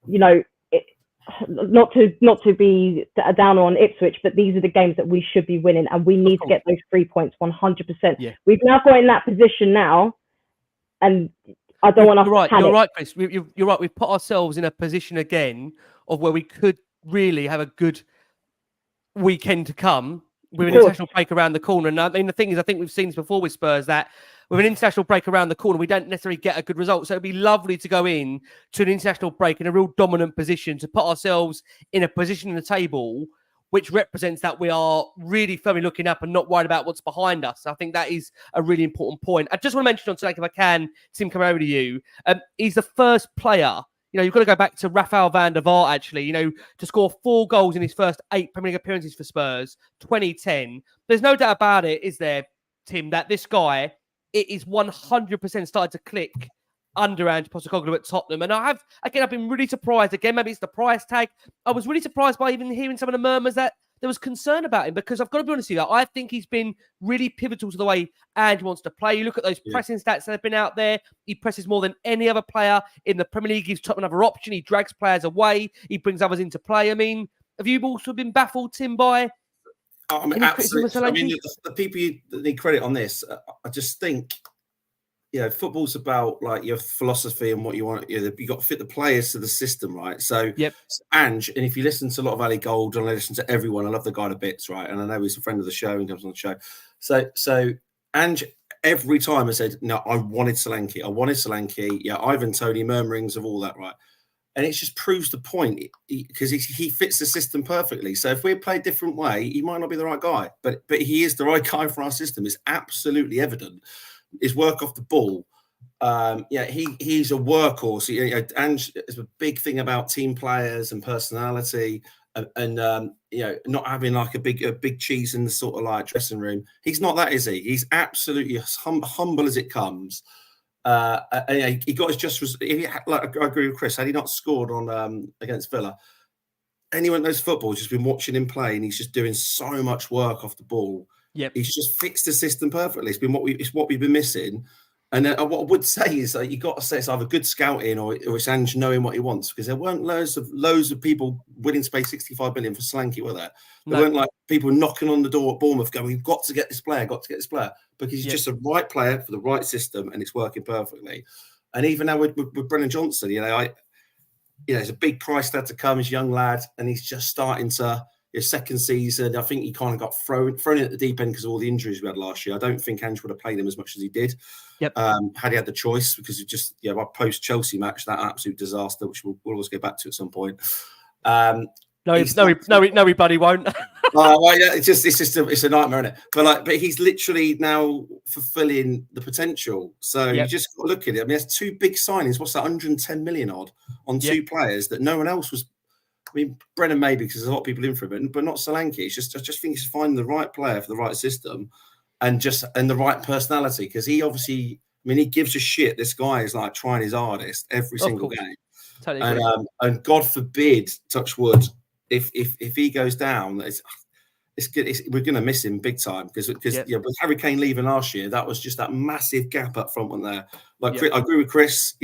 not to be down on Ipswich, but these are the games that we should be winning, and we need to get those 3 points 100%. Yeah. We've now got in that position now, and I don't want to panic. You're right, Chris. You're right. We've put ourselves in a position again of where we could really have a good weekend to come with an international break around the corner. And I mean, the thing is, I think we've seen this before with Spurs, that with an international break around the corner, we don't necessarily get a good result. So it'd be lovely to go in to an international break in a real dominant position, to put ourselves in a position in the table which represents that we are really firmly looking up and not worried about what's behind us. I think that is a really important point. I just want to mention on tonight, if I can, Tim, come over to you. He's the first player, you've got to go back to Rafael van der Vaart, actually, to score 4 goals in his first 8 Premier League appearances for Spurs, 2010. There's no doubt about it, is there, Tim, that this guy, it is 100% started to click under Ange Postecoglou at Tottenham. And I've been really surprised. Again, maybe it's the price tag. I was really surprised by even hearing some of the murmurs that there was concern about him, because I've got to be honest with you, I think he's been really pivotal to the way Ange wants to play. You look at those pressing stats that have been out there. He presses more than any other player in the Premier League. Gives Tottenham another option. He drags players away. He brings others into play. I mean, have you also been baffled, Tim, by... absolutely. I mean, the people that need credit on this, I just think football's about like your philosophy and what you want. You got to fit the players to the system, right? So, Yep. Ange, and if you listen to a lot of Ali Gold, and I listen to everyone, I love the guy to bits, right? And I know he's a friend of the show and comes on the show. So Ange, every time I said, no, I wanted Solanke. Yeah, Ivan Toney, murmurings of all that, right? And it just proves the point because he fits the system perfectly. So if we play a different way, he might not be the right guy, but he is the right guy for our system. It's absolutely evident. His work off the ball, he's a workhorse. Ange is a big thing about team players and personality, and not having like a big cheese in the sort of like dressing room. He's not that, is he? He's absolutely humble as it comes. He got his just. Like I agree with Chris. Had he not scored on against Villa, anyone that knows football has just been watching him play, and he's just doing so much work off the ball. Yep. He's just fixed the system perfectly. It's what we've been missing. And what I would say is that you got to say it's either good scouting or it's Ange knowing what he wants, because there weren't loads of people willing to pay 65 million for Solanke, were there? There weren't like people knocking on the door at Bournemouth going, we've got to get this player, because he's just the right player for the right system and it's working perfectly. And even now with Brennan Johnson, it's a big price tag to come. He's a young lad and he's just starting to. His second season, I think he kind of got thrown in at the deep end because of all the injuries we had last year. I don't think Ange would have played him as much as he did. Yep. Had he had the choice, because it just, our post-Chelsea match, that absolute disaster, which we'll always get back to at some point. No, he bloody won't. It's a nightmare, isn't it? But he's literally now fulfilling the potential. So you just got to look at it. I mean, there's two big signings. What's that? 110 million odd on two players that no one else was. I mean, Brennan maybe, because there's a lot of people in for him, but not Solanke. I just think he's finding the right player for the right system, and the right personality. Because he obviously, he gives a shit. This guy is like trying his hardest every single game. Totally and God forbid, touch wood, if he goes down, it's good. We're going to miss him big time because with Harry Kane leaving last year, that was just that massive gap up front, wasn't there? I agree with Chris.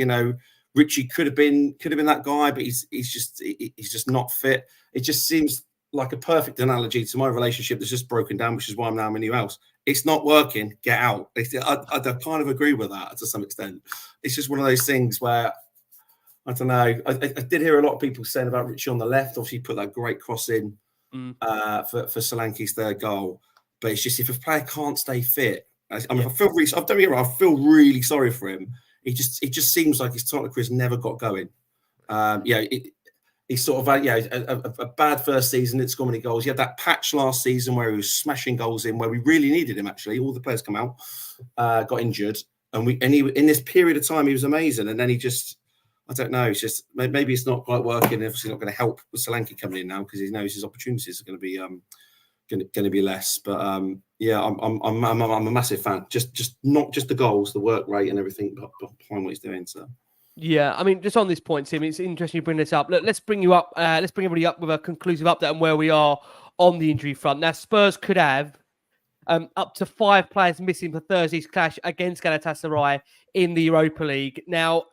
Richie could have been that guy, but he's just not fit. It just seems like a perfect analogy to my relationship that's just broken down, which is why I'm now in my new house. It's not working. Get out. I kind of agree with that to some extent. It's just one of those things where I don't know. I did hear a lot of people saying about Richie on the left. Obviously, he put that great cross in for Solanke's third goal. But it's just if a player can't stay fit, I feel really sorry for him. It just seems like his Tottenham career's never got going. He's sort of a bad first season. Didn't score many goals. He had that patch last season where he was smashing goals in, where we really needed him. Actually, all the players come out, got injured, and he in this period of time he was amazing. And then he just, I don't know. It's just maybe it's not quite working. Obviously, not going to help with Solanke coming in now because he knows his opportunities are going to be less. But I'm a massive fan. Just not just the goals, the work rate and everything behind what he's doing. So. Yeah, I mean, just on this point, Tim, it's interesting you bring this up. Look, let's bring you up. Let's bring everybody up with a conclusive update on where we are on the injury front. Now, Spurs could have up to 5 players missing for Thursday's clash against Galatasaray in the Europa League. Now,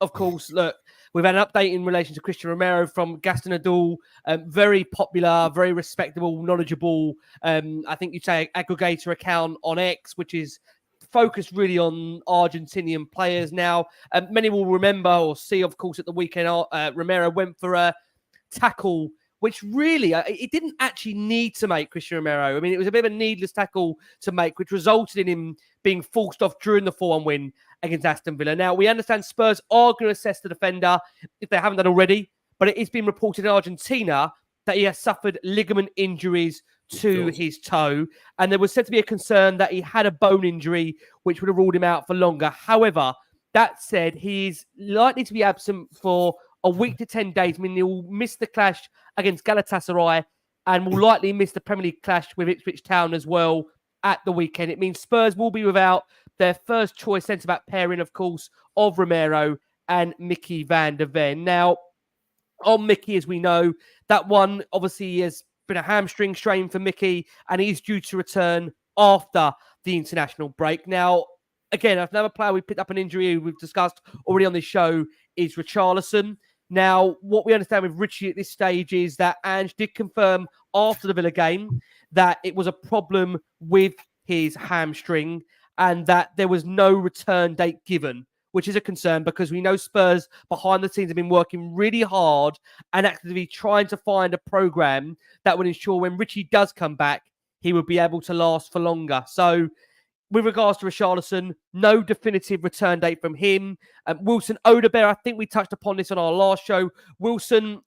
of course, look, we've had an update in relation to Christian Romero from Gaston Adul. Very popular, very respectable, knowledgeable. I think you'd say aggregator account on X, which is focused really on Argentinian players. Now, many will remember or see, of course, at the weekend, Romero went for a tackle, which really, it didn't actually need to make Christian Romero. I mean, it was a bit of a needless tackle to make, which resulted in him being forced off during the 4-1 win against Aston Villa. Now, we understand Spurs are going to assess the defender if they haven't done already, but it is being reported in Argentina that he has suffered ligament injuries to his toe, and there was said to be a concern that he had a bone injury, which would have ruled him out for longer. However, that said, he is likely to be absent for a week to 10 days, meaning he will miss the clash against Galatasaray and will likely miss the Premier League clash with Ipswich Town as well at the weekend. It means Spurs will be without their first choice centre-back pairing, of course, of Romero and Mickey van der Ven. Now, on Mickey, as we know, that one obviously has been a hamstring strain for Mickey, and he's due to return after the international break. Now, again, another player we picked up an injury we've discussed already on this show is Richarlison. Now, what we understand with Richie at this stage is that Ange did confirm after the Villa game that it was a problem with his hamstring, and that there was no return date given, which is a concern because we know Spurs behind the scenes have been working really hard and actively trying to find a program that would ensure when Richie does come back, he would be able to last for longer. So with regards to Richarlison, no definitive return date from him. Wilson Odebear, I think we touched upon this on our last show. Wilson,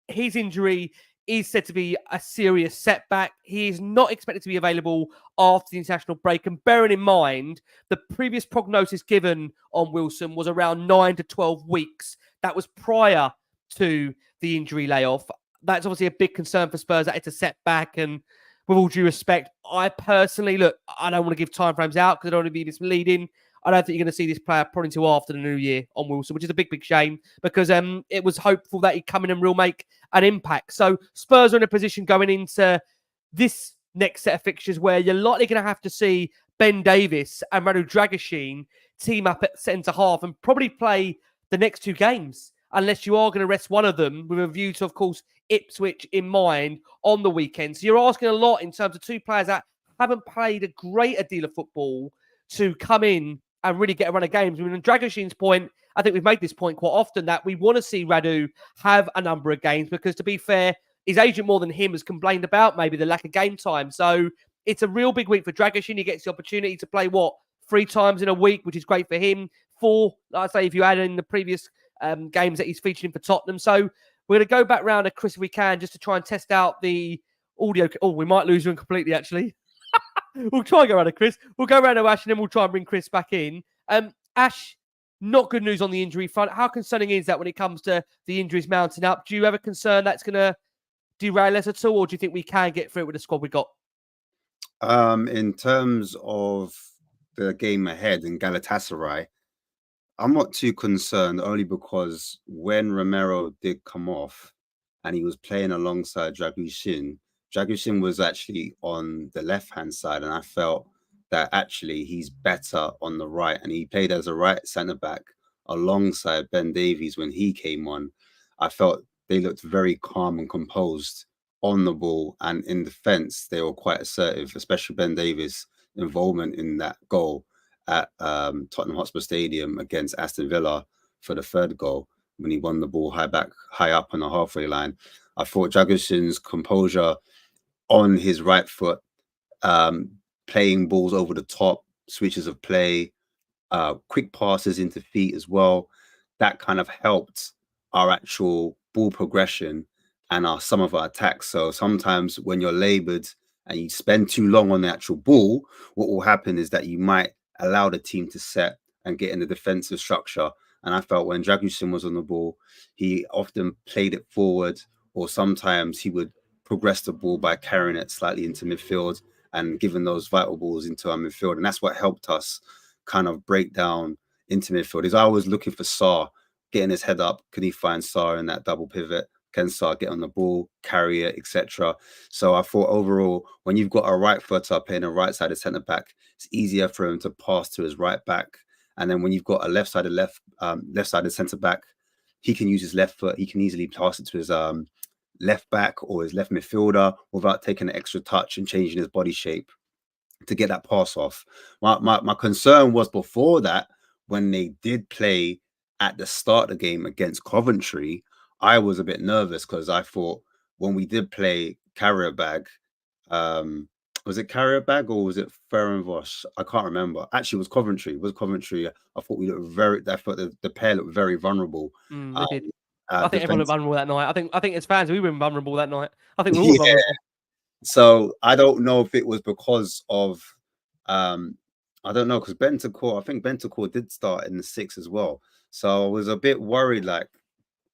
his injury is said to be a serious setback. He is not expected to be available after the international break. And bearing in mind, the previous prognosis given on Wilson was around 9 to 12 weeks. That was prior to the injury layoff. That's obviously a big concern for Spurs, that it's a setback. And with all due respect, I personally, look, I don't want to give timeframes out because I don't want to be misleading. I don't think you're going to see this player probably until after the new year on Wilson, which is a big, big shame because it was hopeful that he'd come in and really make an impact. So Spurs are in a position going into this next set of fixtures where you're likely going to have to see Ben Davies and Radu Dragusin team up at centre-half and probably play the next two games, unless you are going to rest one of them with a view to, of course, Ipswich in mind on the weekend. So you're asking a lot in terms of two players that haven't played a greater deal of football to come in and really get a run of games. I mean, on Dragusin's point, I think we've made this point quite often that we want to see Radu have a number of games because, to be fair, his agent more than him has complained about maybe the lack of game time. So it's a real big week for Dragusin. He gets the opportunity to play, 3 times in a week, which is great for him. 4, like I say, if you add in the previous games that he's featured in for Tottenham. So we're going to go back round to Chris if we can, just to try and test out the audio. Oh, we might lose him completely, actually. We'll try and go around to Chris. We'll go around to Ash and then we'll try and bring Chris back in. Ash, not good news on the injury front. How concerning is that when it comes to the injuries mounting up? Do you have a concern that's going to derail us at all, or do you think we can get through it with the squad we got? In terms of the game ahead in Galatasaray, I'm not too concerned, only because when Romero did come off and he was playing alongside Dragusin was actually on the left-hand side, and I felt that actually he's better on the right, and he played as a right centre-back alongside Ben Davies when he came on. I felt they looked very calm and composed on the ball, and in defence they were quite assertive, especially Ben Davies' involvement in that goal at Tottenham Hotspur Stadium against Aston Villa for the 3rd goal when he won the ball high up on the halfway line. I thought Dragusin's composure on his right foot, playing balls over the top, switches of play, quick passes into feet as well, that kind of helped our actual ball progression and some of our attacks. So sometimes when you're laboured and you spend too long on the actual ball, what will happen is that you might allow the team to set and get in the defensive structure. And I felt when Dragusin was on the ball, he often played it forward, or sometimes he would progress the ball by carrying it slightly into midfield and giving those vital balls into our midfield. And that's what helped us kind of break down into midfield. Is I was looking for Sarr, getting his head up. Can he find Sarr in that double pivot? Can Sarr get on the ball, carry it, etc.? So I thought overall, when you've got a right footer playing a right-sided centre-back, it's easier for him to pass to his right back. And then when you've got a left-sided centre-back, he can use his left foot. He can easily pass it to his left back or his left midfielder without taking an extra touch and changing his body shape to get that pass off. My concern was before that, when they did play at the start of the game against Coventry, I was a bit nervous because I thought when we did play Karabag, was it Karabag or was it Ferencváros? I can't remember. Actually, it was Coventry. It was Coventry. I thought we looked I thought the pair looked very vulnerable. They did. I think everyone looked vulnerable that night. I think as fans, we were vulnerable that night. I think we were all vulnerable. So I don't know if it was because of, I don't know, because I think Bentancur did start in the 6 as well. So I was a bit worried, like,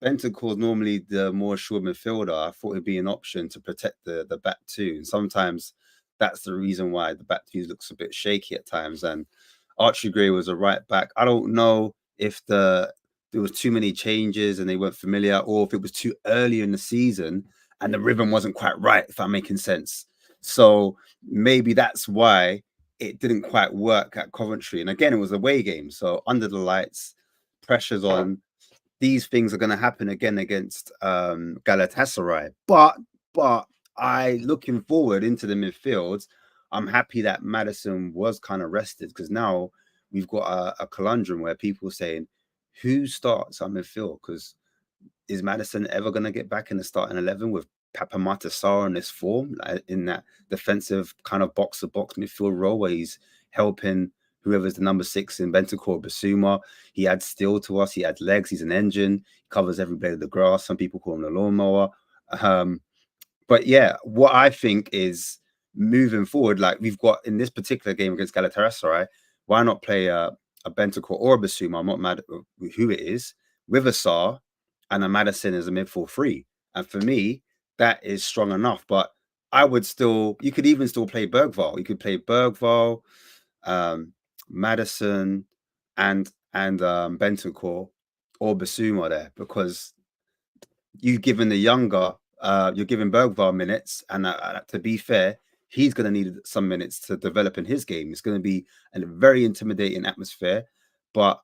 Bentancur is normally the more assured midfielder. I thought it'd be an option to protect the back two. And sometimes that's the reason why the back two looks a bit shaky at times. And Archie Gray was a right back. I don't know if there was too many changes and they weren't familiar, or if it was too early in the season and the rhythm wasn't quite right, if I'm making sense. So maybe that's why it didn't quite work at Coventry. And again, it was a away game. So under the lights, pressure's on. These things are going to happen again against Galatasaray. But I, looking forward into the midfield, I'm happy that Maddison was kind of rested, because now we've got a conundrum where people are saying, who starts at midfield? Because is Maddison ever going to get back in the starting 11 with Papa Matasar in this form, in that defensive kind of box-to-box midfield role where he's helping whoever's the number 6 in Bentancur, Basuma? He adds steel to us. He adds legs. He's an engine. He covers every blade of the grass. Some people call him the lawnmower. But yeah, what I think is moving forward, like we've got in this particular game against Galatasaray, why not play a Bentancur or a Basuma? I'm not mad at who it is, with a Sarr and a Maddison as a midfield 3. And for me, that is strong enough. But I would still, you could even still play Bergvall. You could play Bergvall, Maddison, and Bentancur or Basuma there, because you've given the younger, you're giving Bergvall minutes, and to be fair, he's going to need some minutes to develop in his game. It's going to be a very intimidating atmosphere, but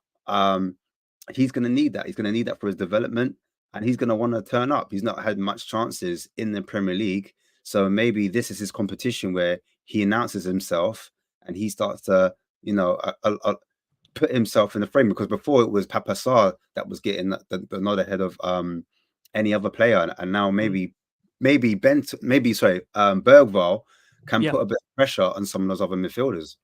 he's going to need that. He's going to need that for his development, and he's going to want to turn up. He's not had much chances in the Premier League, so maybe this is his competition where he announces himself and he starts to, you know, put himself in the frame, because before it was Papa Sarr that was getting the nod ahead of any other player, and now maybe Bergvall can put a bit of pressure on some of those other midfielders.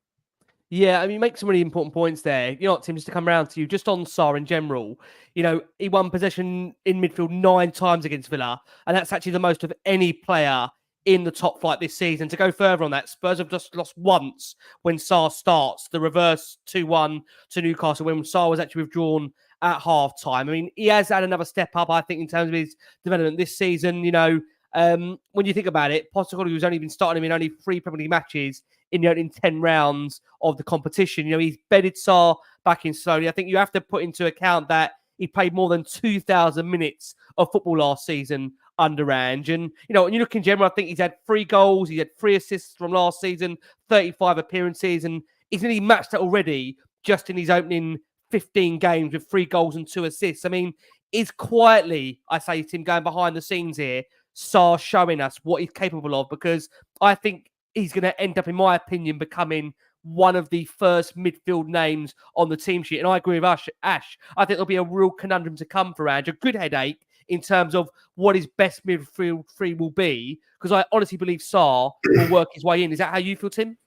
Yeah, I mean, you make some really important points there. You know what, Tim, just to come around to you, just on Sarr in general, you know, he won possession in midfield 9 times against Villa, and that's actually the most of any player in the top flight this season. To go further on that, Spurs have just lost once when Sarr starts, the reverse 2-1 to Newcastle, when Sarr was actually withdrawn at half-time. I mean, he has had another step up, I think, in terms of his development this season. You know, when you think about it, Postecoglou has only been starting him in only 3 Premier League matches in the opening 10 rounds of the competition. You know, he's bedded Sarr back in slowly. I think you have to put into account that he played more than 2,000 minutes of football last season under Ange. And, you know, when you look in general, I think he's had 3 goals, he's had 3 assists from last season, 35 appearances, and he's nearly matched that already just in his opening 15 games with 3 goals and 2 assists. I mean, is quietly, I say, Tim, going behind the scenes here, Sarr showing us what he's capable of, because I think he's going to end up, in my opinion, becoming one of the first midfield names on the team sheet. And I agree with Ash. I think there'll be a real conundrum to come for Ange, a good headache in terms of what his best midfield 3 will be, because I honestly believe Sarr will work his way in. Is that how you feel, Tim?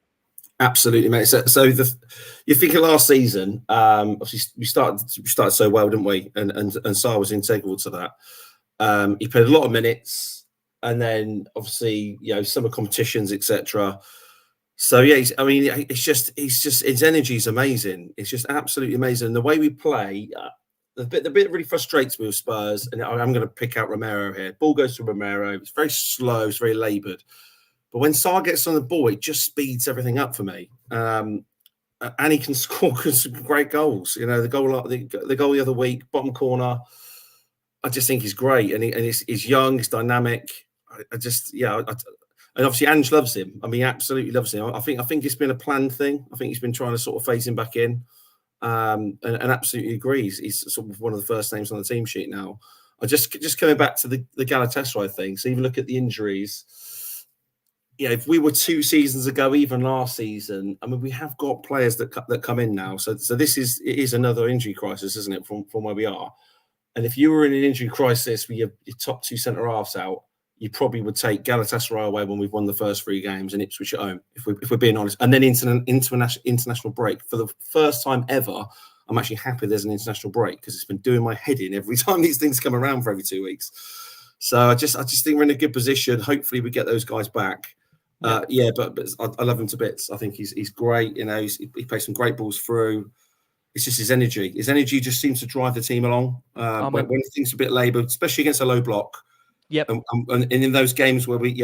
Absolutely, mate. So you think of last season, obviously we started so well, didn't we? And Sarr was integral to that. He played a lot of minutes, and then obviously, you know, summer competitions, etc. So yeah, it's just his energy is amazing. It's just absolutely amazing. And the way we play, the bit that really frustrates me with Spurs, and I'm going to pick out Romero here. Ball goes to Romero. It's very slow. It's very laboured. But when Sarr gets on the ball, it just speeds everything up for me. And he can score some great goals. You know, the goal the other week, bottom corner, I just think he's great. And he's young, he's dynamic. And obviously Ange loves him. I mean, he absolutely loves him. I think it's been a planned thing. I think he's been trying to sort of phase him back in. And absolutely agrees. He's sort of one of the first names on the team sheet now. I just coming back to the Galatasaray thing. So even look at the injuries. Yeah, if we were 2 seasons ago, even last season, I mean, we have got players that come in now. So this is another injury crisis, isn't it, from where we are? And if you were in an injury crisis with your top 2 centre halves out, you probably would take Galatasaray away when we've won the first 3 games and Ipswich at home, if we're being honest. And then into an international break. For the first time ever, I'm actually happy there's an international break, because it's been doing my head in every time these things come around for every 2 weeks. So I just think we're in a good position. Hopefully we get those guys back. But I love him to bits. I think he's great. You know, he plays some great balls through. It's just his energy. His energy just seems to drive the team along. When things are a bit laboured, especially against a low block. Yep. And in those games where we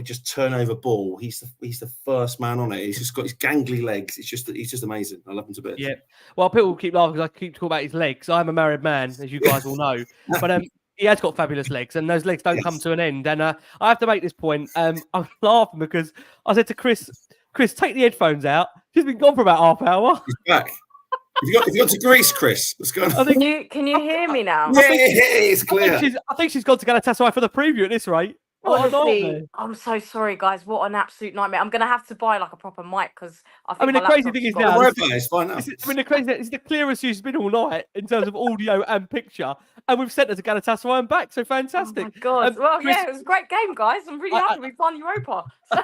just turn over ball, he's the first man on it. He's just got his gangly legs. He's just amazing. I love him to bits. Yeah. Well, people keep laughing because I keep talking about his legs. I'm a married man, as you guys all know. But he has got fabulous legs, and those legs don't come to an end. And I have to make this point. I'm laughing because I said to Chris, take the headphones out. She's been gone for about half hour. He's back. Have you got to Greece, Chris? What's going on? Can you hear me now? Yeah, it's clear. I think she's gone to Galatasaray for the preview at this rate. What a Honestly, nightmare. I'm so sorry, guys. What an absolute nightmare. I'm gonna have to buy like a proper mic because I I think mean, my the crazy laptop's thing is gone. now, Don't worry about it. It's fine now. I mean, the crazy thing is the clearest you've been all night in terms of audio and picture, and we've sent us a Galatasaray and back. So Oh fantastic. my god! Well, Chris, yeah, it was a great game, guys. I'm really happy we won Europa. So...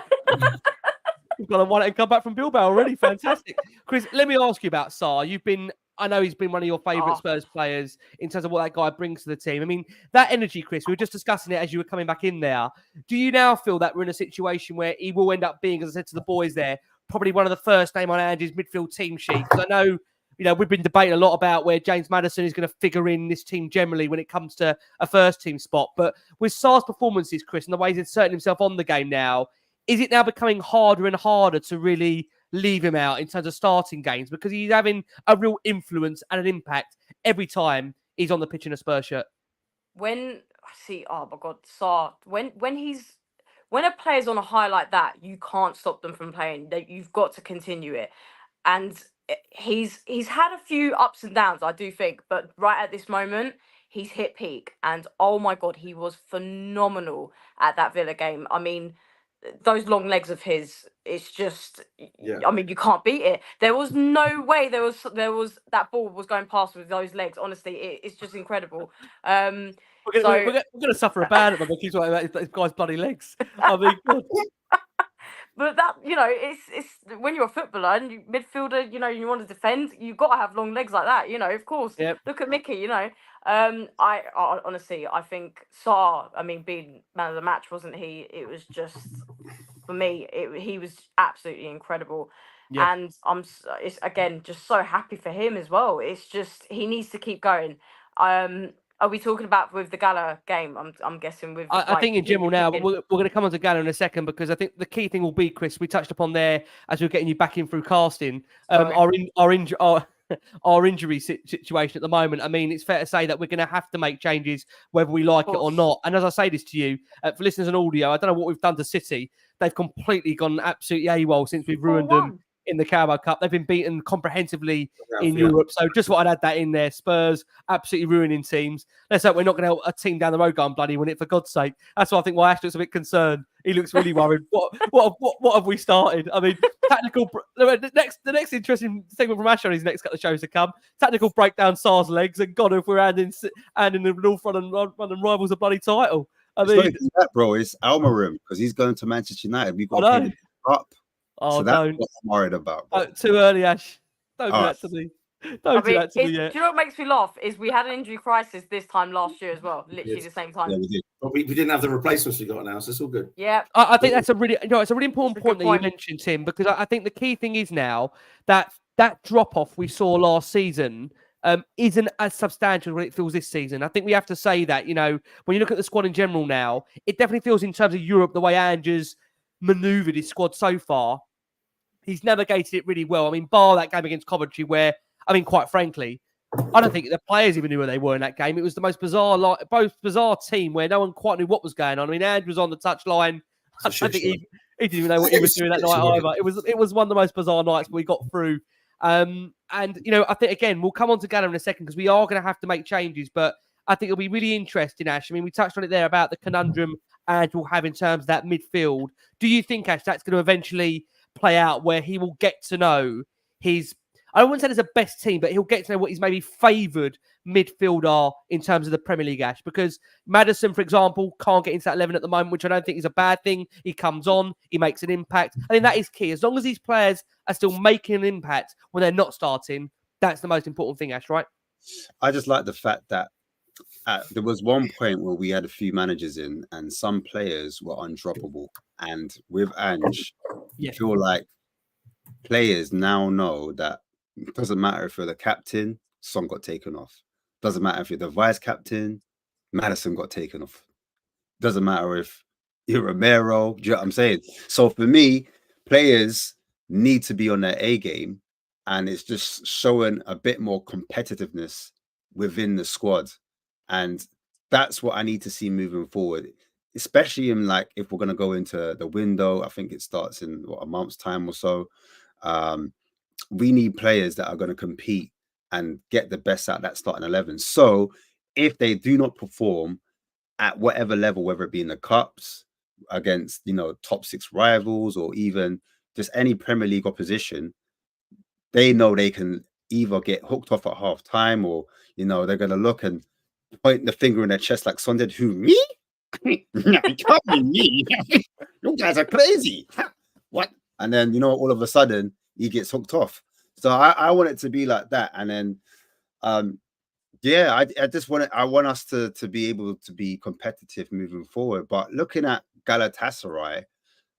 we've got to won it and come back from Bilbao already. Fantastic. Chris, let me ask you about Sarr. I know he's been one of your favourite Oh. Spurs players in terms of what that guy brings to the team. I mean, that energy, Chris, we were just discussing it as you were coming back in there. Do you now feel that we're in a situation where he will end up being, as I said to the boys there, probably one of the first name on Andy's midfield team sheet? Because I know, we've been debating a lot about where James Maddison is going to figure in this team generally when it comes to a first team spot. But with Sarr's performances, Chris, and the way he's inserting himself on the game now, is it now becoming harder and harder to really leave him out in terms of starting games because he's having a real influence and an impact every time he's on the pitch in a Spurs shirt? When I see, oh my god, Sarr, when a player's on a high like that, you can't stop them from playing. You've got to continue it. And he's had a few ups and downs, I do think, but right at this moment, he's hit peak. And oh my god, he was phenomenal at that Villa game. I mean, those long legs of his, it's just, I mean, you can't beat it. There was no way there was that ball was going past with those legs. Honestly, it's just incredible. We're going to suffer a ban at them. Keeps talking about this guy's bloody legs. I mean, God. But that, it's when you're a footballer and midfielder, you want to defend, you've got to have long legs like that, of course. Yep. Look at Mickey, I honestly, I think Sarr, being man of the match, wasn't he? It was just, for me, he was absolutely incredible. Yeah. And it's again, just so happy for him as well. It's just, he needs to keep going. Are we talking about with the Gala game? I'm guessing with. I think in general now, we're going to come on to Gala in a second because I think the key thing will be, Chris, we touched upon there as we're getting you back in through casting, our injury situation at the moment. I mean, it's fair to say that we're going to have to make changes whether we like it or not. And as I say this to you, for listeners on audio, I don't know what we've done to City. They've completely gone absolutely AWOL since we've ruined them in the Carabao Cup. They've been beaten comprehensively in Europe. So just what I'd add that in there. Spurs absolutely ruining teams. Let's hope we're not going to help a team down the road go and bloody win it, for God's sake. That's why I think Ash looks a bit concerned. He looks really worried. What have we started? I mean, tactical. The next interesting segment from Ash on his next couple of shows to come. Tactical breakdown Sarr's legs, and God, if we're handing the North London rivals a bloody title. It's not even that, bro. It's Almarim because he's going to Manchester United. We've got to pay the up. Oh, so that's what I'm worried about. Too early, Ash. Don't do that to me. Don't do that to me yet. Do you know what makes me laugh? Is we had an injury crisis this time last year as well. Literally the same time. Yeah, we did. But we didn't have the replacements we got now, so it's all good. Yeah. I think that's a really important point that you mentioned, Tim, because I think the key thing is now that drop-off we saw last season isn't as substantial when it feels this season. I think we have to say that, when you look at the squad in general now, it definitely feels in terms of Europe, the way Ange's manoeuvred his squad so far, he's navigated it really well. I mean, bar that game against Coventry where, quite frankly, I don't think the players even knew where they were in that game. It was the most bizarre team where no one quite knew what was going on. I mean, Ange was on the touchline. I think he didn't even know what he was doing that night either. It was one of the most bizarre nights, but we got through. And, I think, again, we'll come on to Gala in a second because we are going to have to make changes, but I think it'll be really interesting, Ash. I mean, we touched on it there about the conundrum Ange will have in terms of that midfield. Do you think, Ash, that's going to eventually play out where he will get to know I wouldn't say there's a best team, but he'll get to know what his maybe favoured midfield are in terms of the Premier League, Ash? Because Maddison, for example, can't get into that 11 at the moment, which I don't think is a bad thing. He comes on, he makes an impact. I think that is key. As long as these players are still making an impact when they're not starting, that's the most important thing, Ash, right? I just like the fact that there was one point where we had a few managers in and some players were undroppable. And with Ange, I feel like players now know that it doesn't matter if you're the captain, Son got taken off. Doesn't matter if you're the vice captain, Maddison got taken off. Doesn't matter if you're Romero. Do you know what I'm saying? So for me, players need to be on their A game, and it's just showing a bit more competitiveness within the squad. And that's what I need to see moving forward, especially in if we're going to go into the window. I think it starts in a month's time or so. We need players that are going to compete and get the best out of that starting 11. So if they do not perform at whatever level, whether it be in the cups, against, you know, top 6 rivals or even just any Premier League opposition, they know they can either get hooked off at half time, or, you know, they're going to look and point the finger in their chest like Son did. Who, me? It can't be me. You guys are crazy. What? And then, you know, all of a sudden he gets hooked off. So I want it to be like that. And then yeah, I want us to be able to be competitive moving forward. But looking at Galatasaray,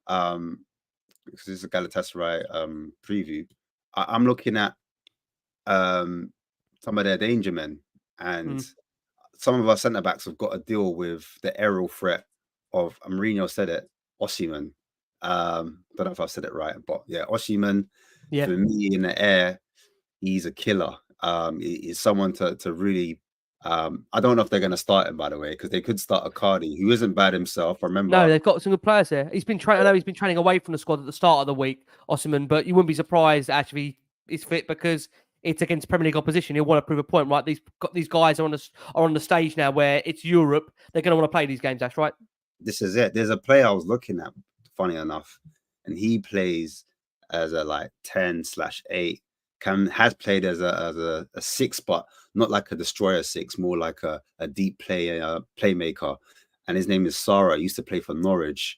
because this is a Galatasaray preview, I'm looking at some of their danger men, and some of our centre backs have got to deal with the aerial threat of, Mourinho said it, Osimhen. Don't know if I've said it right, but yeah, Osimhen, for me in the air, he's a killer. He's someone to really. I don't know if they're going to start him, by the way, because they could start Icardi, who isn't bad himself. I remember. No, they've got some good players there. He's been training. I know he's been training away from the squad at the start of the week, Osimhen, but you wouldn't be surprised actually he's fit because it's against Premier League opposition. He'll want to prove a point, right? These guys are on the stage now where it's Europe. They're going to want to play these games, Ash, right? This is it. There's a player I was looking at, funny enough, and he plays as a like 10/8. Has played as a 6, but not like a destroyer 6, more like a deep playmaker. And his name is Sarah. He used to play for Norwich.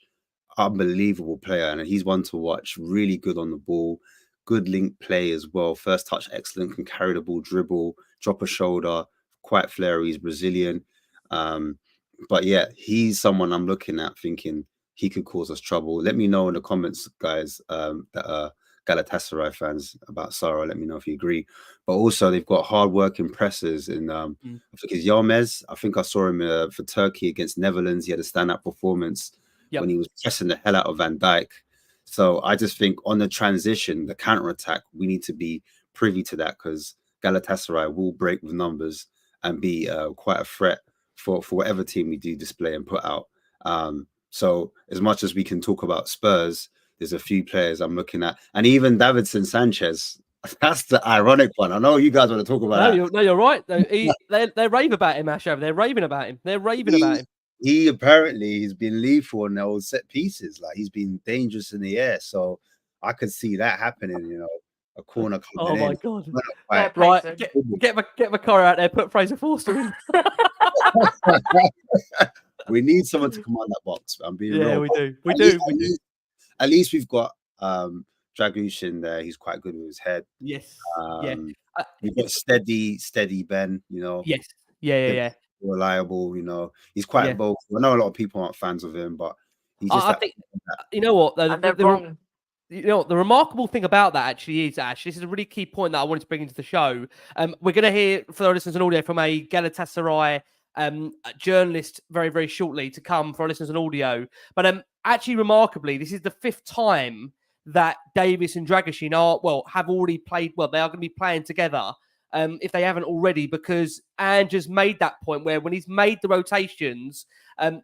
Unbelievable player, and he's one to watch. Really good on the ball, good link play as well. First touch excellent, can carry the ball, dribble, drop a shoulder, quite flary. He's Brazilian. But yeah, he's someone I'm looking at thinking he could cause us trouble. Let me know in the comments, guys, that are Galatasaray fans, about Sarah. Let me know if you agree. But also they've got hard-working pressers in I think it's Yilmaz. I think I saw him for Turkey against Netherlands. He had a stand-up performance when he was pressing the hell out of Van Dijk. So I just think on the transition, the counter-attack, we need to be privy to that, because Galatasaray will break with numbers and be quite a threat for whatever team we do display and put out. So as much as we can talk about Spurs, there's a few players I'm looking at, and even Davinson Sanchez. That's the ironic one. I know you guys want to talk about that. You're right. They rave about him, Ash. They're raving about him. About him. He apparently has been lethal in those set pieces. Like, he's been dangerous in the air. So I could see that happening. You know, a corner. Oh my god! Right, get my car out there. Put Fraser Forster in. We need someone to command that box. I'm being real. We do. At least we've got Dragushin there. He's quite good with his head. Yes. We've got steady Ben, you know. Yes. Yeah. Reliable, you know. He's quite bold. I know a lot of people aren't fans of him, but he's just. I think you know what? You know what, the remarkable thing about that actually is, Ash, this is a really key point that I wanted to bring into the show. We're going to hear, for our listeners on audio, from a Galatasaray journalist very, very shortly to come for our listeners on audio. But actually, remarkably, this is the 5th time that Davis and Dragushin have already played. Well, they are going to be playing together if they haven't already, because Ange has made that point where when he's made the rotations,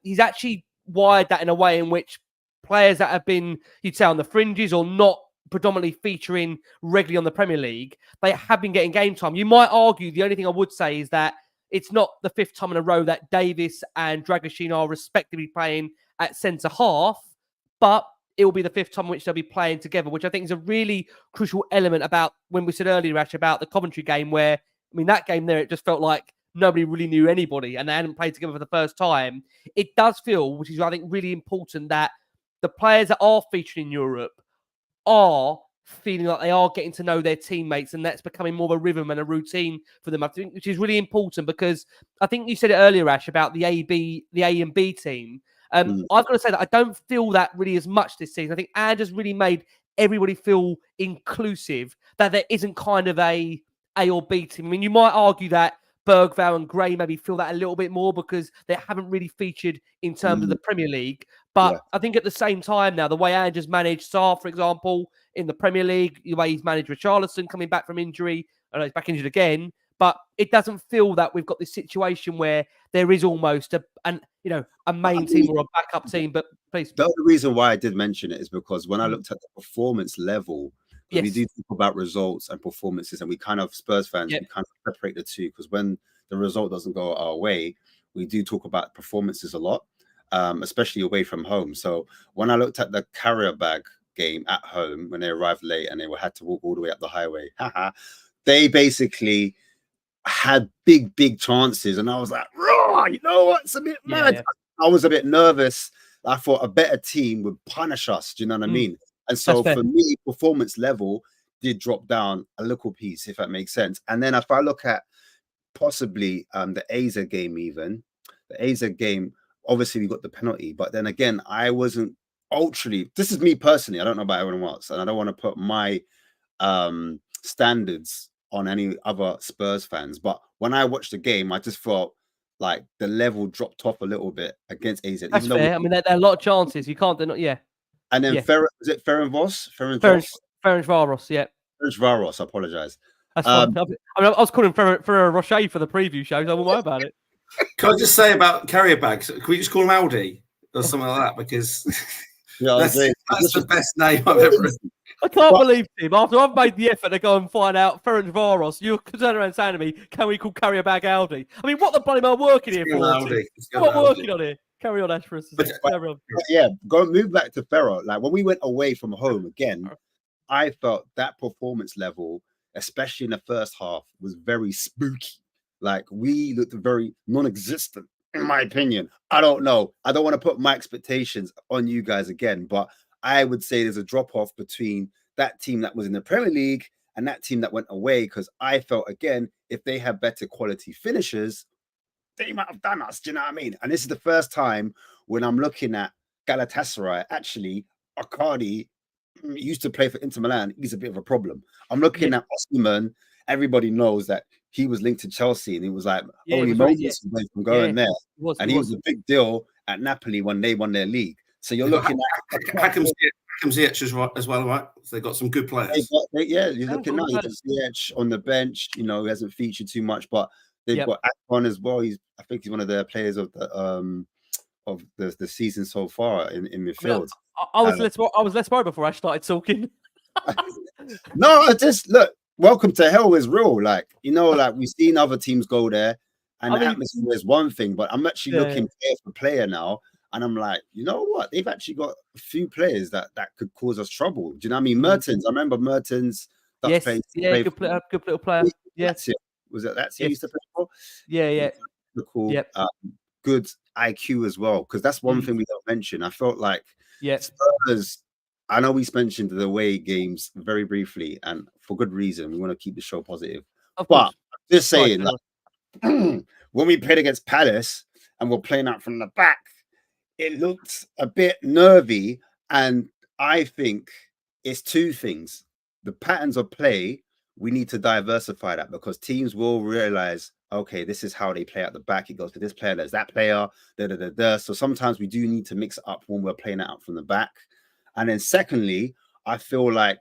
he's actually wired that in a way in which players that have been, you'd say, on the fringes or not predominantly featuring regularly on the Premier League, they have been getting game time. You might argue, the only thing I would say is that it's not the 5th time in a row that Davis and Dragushin are respectively playing at centre-half, but it will be the 5th time in which they'll be playing together, which I think is a really crucial element about when we said earlier, Ash, about the Coventry game, where, I mean, that game there, it just felt like nobody really knew anybody and they hadn't played together for the first time. It does feel, which is, I think, really important, that the players that are featured in Europe are feeling like they are getting to know their teammates, and that's becoming more of a rhythm and a routine for them, I think, which is really important, because I think you said it earlier, Ash, about the A and B team. I've got to say that I don't feel that really as much this season. I think Ange has really made everybody feel inclusive, that there isn't kind of a or B team. I mean, you might argue that Bergvall and Gray maybe feel that a little bit more because they haven't really featured in terms of the Premier League. But I think at the same time now, the way Ange has managed Sarr, for example, in the Premier League, the way he's managed Richarlison coming back from injury, I know he's back injured again, but it doesn't feel that we've got this situation where there is almost a main team or a backup team. But please. The other reason why I did mention it is because when I looked at the performance level, we do talk about results and performances, and we kind of, Spurs fans, we kind of separate the two, because when the result doesn't go our way, we do talk about performances a lot. especially away from home. So when I looked at the carrier bag game at home when they arrived late and they had to walk all the way up the highway, they basically had big chances, and I was like, "Raw, you know what? It's a bit mad." I was a bit nervous. I thought a better team would punish us. Do you know what I mean? And so for me, performance level did drop down a little piece, if that makes sense. And then if I look at possibly the AZ game, even the AZ game, obviously we got the penalty, but then again, I wasn't ultra. This is me personally. I don't know about everyone else, and I don't want to put my standards on any other Spurs fans. But when I watched the game, I just felt like the level dropped off a little bit against AZ. That's fair. I mean, there are a lot of chances. You can't deny. Yeah. And then was it Ferencvaros? Ferencvaros, yeah. Ferencvaros, I apologize. That's fine. I mean, I was calling Ferrero Rocher for the preview show, so I won't worry about it. Can I just say about carrier bags? Can we just call them Aldi or something like that? Because that's the best name I've ever heard. I can't believe, Tim, after I've made the effort to go and find out Ferencvaros, you're turning around saying to me, can we call carrier bag Aldi? I mean, what the bloody am I working here for? What am I working on here? Carry on, Ash, for us. Yeah, move back to Ferro. Like when we went away from home again, I felt that performance level, especially in the first half, was very spooky. Like we looked very non-existent, in my opinion. I don't know. I don't want to put my expectations on you guys again, but I would say there's a drop-off between that team that was in the Premier League and that team that went away, because I felt, again, if they had better quality finishers, they might have done us. Do you know what I mean? And this is the first time when I'm looking at Galatasaray. Actually, Arcadi used to play for Inter Milan. He's a bit of a problem. I'm looking at Osimhen. Everybody knows that he was linked to Chelsea, and he was like, holy Moses from going there. He was a big deal at Napoli when they won their league. So you're looking at Hakim Ziyech as well, right? So they got some good players. You're looking at Ziyech on the bench. You know, he hasn't featured too much, but they've got Akon as well. I think he's one of their players of the season so far in midfield. I was less worried before I started talking. No, I just look. Welcome to hell is real. Like, you know, like we've seen other teams go there, and the atmosphere is one thing, but I'm actually looking player for player now, and I'm like, you know what? They've actually got a few players that could cause us trouble. Do you know what I mean? Mertens. I remember Mertens. Good little player. Yes. Was it that's he used to play for? Yeah. Cool. Good IQ as well, because that's one thing we don't mention. I felt like Spurs. I know we mentioned the away games very briefly, and for good reason. We want to keep the show positive. But just saying, like, when we played against Palace and we're playing out from the back, it looked a bit nervy, and I think it's two things: the patterns of play. We need to diversify that, because teams will realize, okay, this is how they play at the back. It goes to this player, there's that player, So sometimes we do need to mix it up when we're playing it out from the back. And then secondly, I feel like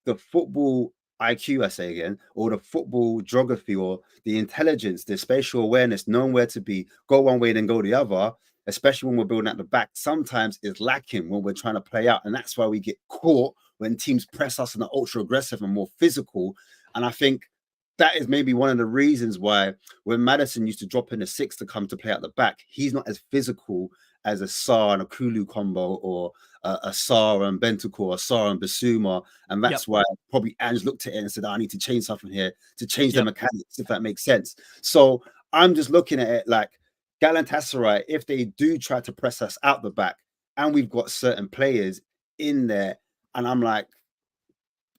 the football IQ, I say again, or the football geography, or the intelligence, the spatial awareness, knowing where to be, go one way, then go the other, especially when we're building at the back, sometimes is lacking when we're trying to play out. And that's why we get caught when teams press us and are ultra aggressive and more physical. And I think that is maybe one of the reasons why when Maddison used to drop in a 6 to come to play at the back, he's not as physical as a Sarr and a Kulu combo, or a Sarr and Bentancur, or Sarr and Basuma. And that's why probably Ange looked at it and said, I need to change something here to change the mechanics, if that makes sense. So I'm just looking at it like Galatasaray, if they do try to press us out the back, and we've got certain players in there, and I'm like,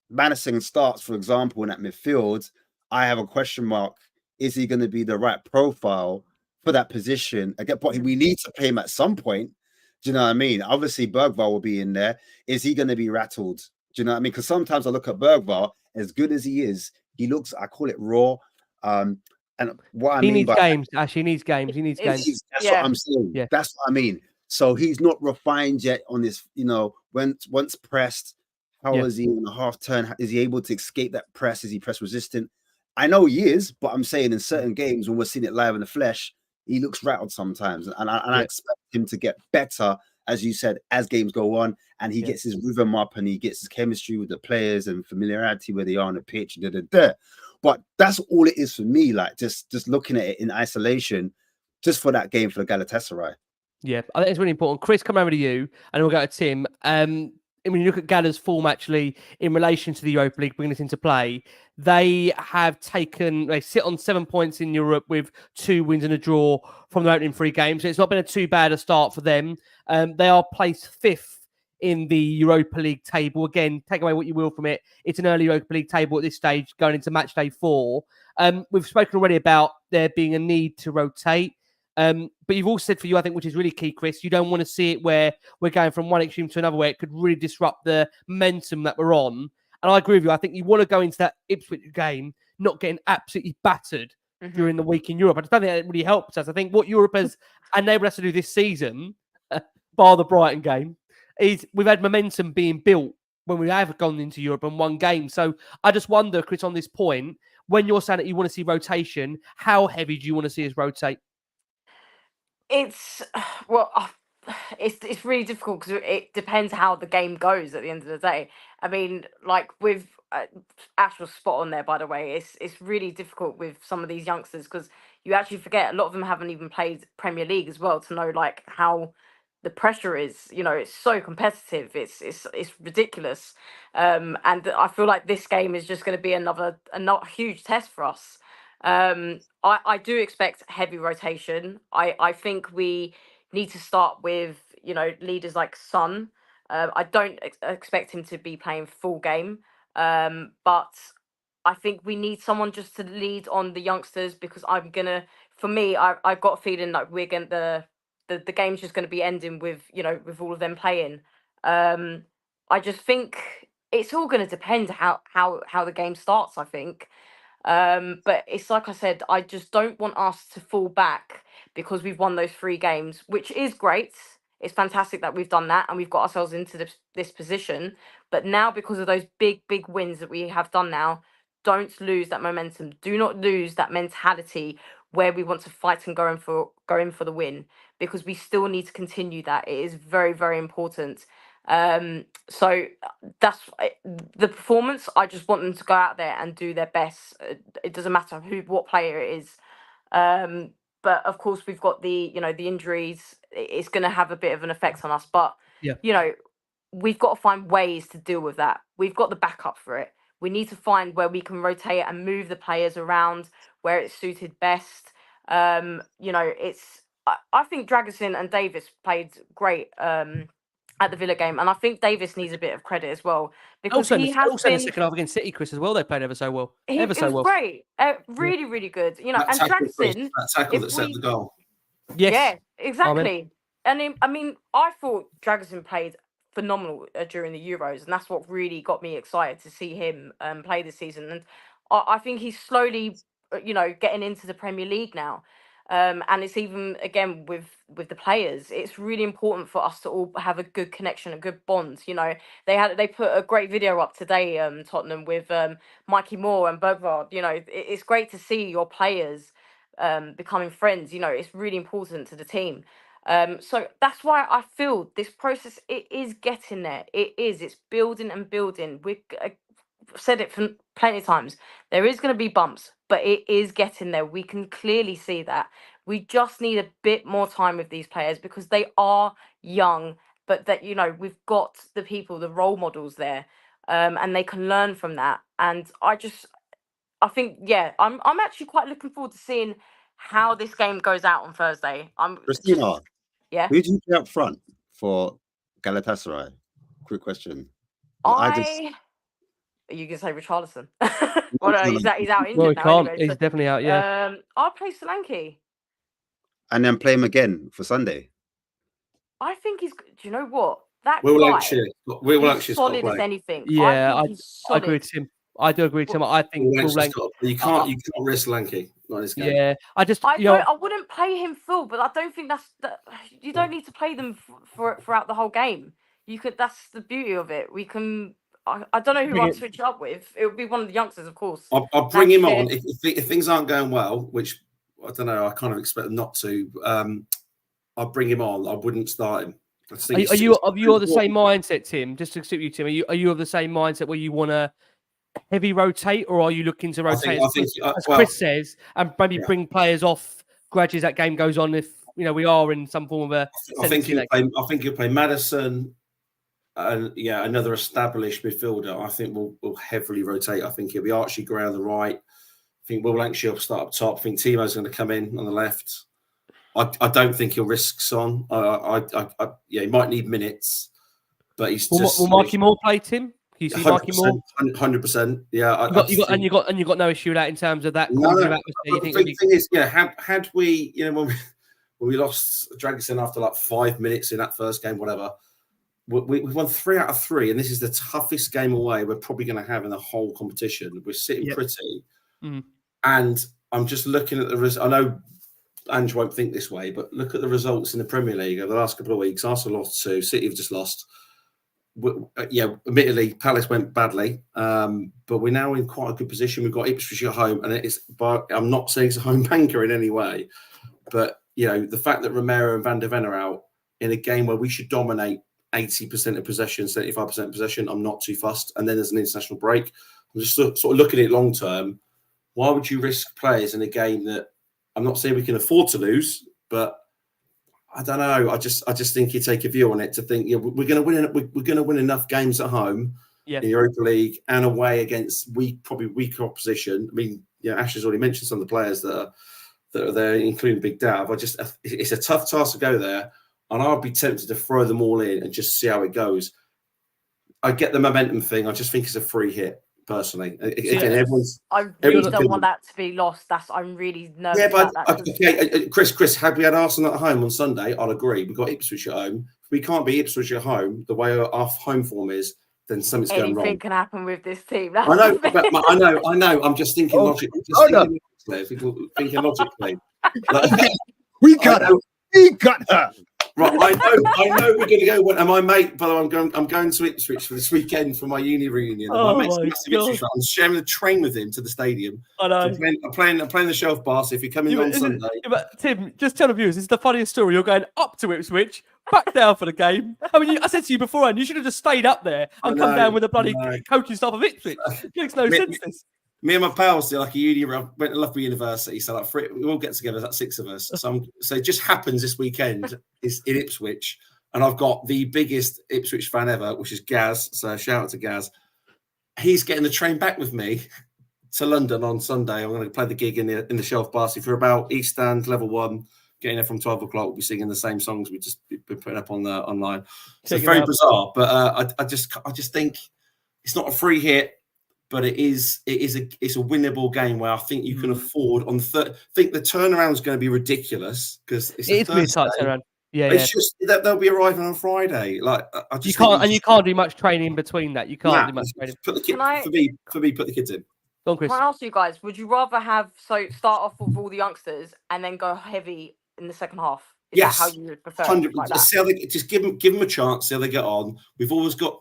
Maddison starts, for example, in that midfield, I have a question mark. Is he going to be the right profile for that position? Again, but we need to play him at some point. Do you know what I mean? Obviously, Bergvall will be in there. Is he going to be rattled? Do you know what I mean? Because sometimes I look at Bergvall, as good as he is, he looks, I call it raw. And what I mean needs by games. Actually, he needs games. That's what I'm saying. Yeah. That's what I mean. So he's not refined yet on this, you know, once pressed. How is he in a half turn? Is he able to escape that press? Is he press resistant? I know he is, but I'm saying in certain games when we're seeing it live in the flesh, he looks rattled sometimes. And I expect him to get better, as you said, as games go on, and he gets his rhythm up and he gets his chemistry with the players and familiarity where they are on the pitch. But that's all it is for me. Like just looking at it in isolation, just for that game for the Galatasaray. Yeah, I think it's really important. Chris, come over to you, and we'll go to Tim. When you look at Gala's form, actually, in relation to the Europa League, bringing this into play, they sit on 7 points in Europe with 2 wins and a draw from their opening 3 games. So it's not been too bad a start for them. They are placed 5th in the Europa League table. Again, take away what you will from it. It's an early Europa League table at this stage, going into match day 4. We've spoken already about there being a need to rotate. But you've also said for you, I think, which is really key, Chris, you don't want to see it where we're going from one extreme to another where it could really disrupt the momentum that we're on. And I agree with you. I think you want to go into that Ipswich game not getting absolutely battered during the week in Europe. I just don't think that really helps us. I think what Europe has enabled us to do this season, bar the Brighton game, is we've had momentum being built when we have gone into Europe and won games. So I just wonder, Chris, on this point, when you're saying that you want to see rotation, how heavy do you want to see us rotate? It's it's really difficult because it depends how the game goes at the end of the day. I mean, like with Ash was spot on there, by the way. It's really difficult with some of these youngsters because you actually forget a lot of them haven't even played Premier League as well to know like how the pressure is. You know, it's so competitive. It's ridiculous. And I feel like this game is just going to be another huge test for us. I do expect heavy rotation. I think we need to start with, leaders like Son. I don't expect him to be playing full game. But I think we need someone just to lead on the youngsters because I've got a feeling like we're going to the game's just going to be ending with, with all of them playing. I just think it's all going to depend how the game starts, I think. But it's like I said, I just don't want us to fall back because we've won those 3 games, which is great. It's fantastic that we've done that and we've got ourselves into this position. But now, because of those big wins that we have done now, don't lose that momentum. Do not lose that mentality where we want to fight and go in for the win, because we still need to continue that. It is very, very important. So that's the performance. I just want them to go out there and do their best. It doesn't matter what player it is. But of course we've got the injuries. It's going to have a bit of an effect on us, but we've got to find ways to deal with that. We've got the backup for it. We need to find where we can rotate and move the players around where it's suited best. I think Dragusin and Davis played great at the Villa game, and I think Davis needs a bit of credit as well because in the second half against City, Chris, as well. They played ever so well. It was great, really, really good. And Dragusin, that tackle that set the goal. Yes. Yeah, exactly. And I thought Dragusin played phenomenal during the Euros, and that's what really got me excited to see him play this season. And I think he's slowly, getting into the Premier League now. And it's even again with the players, it's really important for us to all have a good connection, a good bond. They put a great video up today, Tottenham, with Mikey Moore and Bergvard. It's great to see your players becoming friends. It's really important to the team. So that's why I feel this process, it is getting there. It's building and building. I've said it for plenty of times. There is going to be bumps, but it is getting there. We can clearly see that. We just need a bit more time with these players because they are young, but that, we've got the people, the role models there, and they can learn from that. And I think, I'm actually quite looking forward to seeing how this game goes out on Thursday. Christina, yeah. Who do you play up front for Galatasaray? Quick question. You can say Richarlison. Well, no, he's out injured well, he now. can't. Anyway, he's definitely out. Yeah. I'll play Solanke. And then play him again for Sunday. I think he's. Do you know what? That Will guy. Will he's solid as anything. Yeah, I agree with him. I do agree with him. I think you can't risk Lanky on this game. Yeah, I wouldn't play him full, but I don't think you don't need to play them throughout the whole game. You could. That's the beauty of it. We can. I don't know who I'd switch up with. It would be one of the youngsters, of course. I'll bring him on if things aren't going well, which I don't know. I kind of expect them not to. I'll bring him on. I wouldn't start him. Are you of the same mindset, Tim? Just to suit you, Tim. Are you of the same mindset where you want to heavy rotate, or are you looking to rotate as Chris says, and maybe bring players off gradually as that game goes on? If we are in some form of a. I think sense I think he'll play Maddison. Another established midfielder. I think will heavily rotate. I think he'll be Archie Gray on the right. I think Will Lancashire will start up top. I think Timo's going to come in on the left. I don't think he'll risk Son. He might need minutes, but he's just. Will Marky Moore play, Tim? Can you see Marky Moore? 100%. Yeah, you got no issue with that in terms of that. No, atmosphere. The thing is, had we, when we lost Dragonson after like 5 minutes in that first game, whatever. We won 3 out of 3, and this is the toughest game away we're probably going to have in the whole competition. We're sitting pretty, and I'm just looking at the results. I know Ange won't think this way, but look at the results in the Premier League over the last couple of weeks. Arsenal lost 2, City have just lost. Admittedly, Palace went badly, but we're now in quite a good position. We've got Ipswich at home, and I'm not saying it's a home banker in any way, but the fact that Romero and Van der Ven are out in a game where we should dominate 80% of possession, 75% possession, I'm not too fussed. And then there's an international break. I'm just sort of looking at it long term. Why would you risk players in a game that I'm not saying we can afford to lose, but I don't know. I just think you take a view on it to think, we're going to win. We're going to win enough games at home in the Europa League and away against probably weaker opposition. I mean, Ash has already mentioned some of the players that are there, including Big Dav. It's a tough task to go there. And I'd be tempted to throw them all in and just see how it goes. I get the momentum thing. I just think it's a free hit, personally. Again, I really don't want that to be lost. I'm really nervous. Yeah, but about okay, Chris, had we had Arsenal at home on Sunday, I'll agree. We've got Ipswich at home. If we can't beat Ipswich at home, the way our home form is, then something's going wrong. Anything can happen with this team. I know. I'm just thinking logically. Thinking logically. We got her. Right, I know we're going to go. And my mate, by the way, I'm going to Ipswich for this weekend for my uni reunion. My mate's massive Ipswich fan. I'm sharing the train with him to the stadium. I know. I'm playing the shelf bar. So if you're coming on Sunday, but Tim, just tell the viewers, this is the funniest story. You're going up to Ipswich, back down for the game. I mean, I said to you beforehand, you should have just stayed up there and come down with the bloody coaching staff of Ipswich. It makes no sense. This. Me and my pals did like a uni. I went to Loughborough University, so like we all get together. That's 6 of us. So it just happens this weekend is in Ipswich, and I've got the biggest Ipswich fan ever, which is Gaz. So shout out to Gaz. He's getting the train back with me to London on Sunday. I'm going to play the gig in the Shelf Bar. So if you're about East Stand level 1, getting there from 12 o'clock, we'll be singing the same songs we've just been putting up on online. So it's very bizarre, but I just think it's not a free hit. But it's a winnable game where I think you can afford on I think the turnaround is going to be ridiculous because it's a tight turnaround. Yeah, it's just that they'll be arriving on Friday. Like you can't do much training in between that. You can't do much training. Put the kids in. Go on, Chris. Can I ask you guys? Would you rather start off with all the youngsters and then go heavy in the second half? Is that how you would prefer? 100%. Like just give them a chance. See how they get on. We've always got.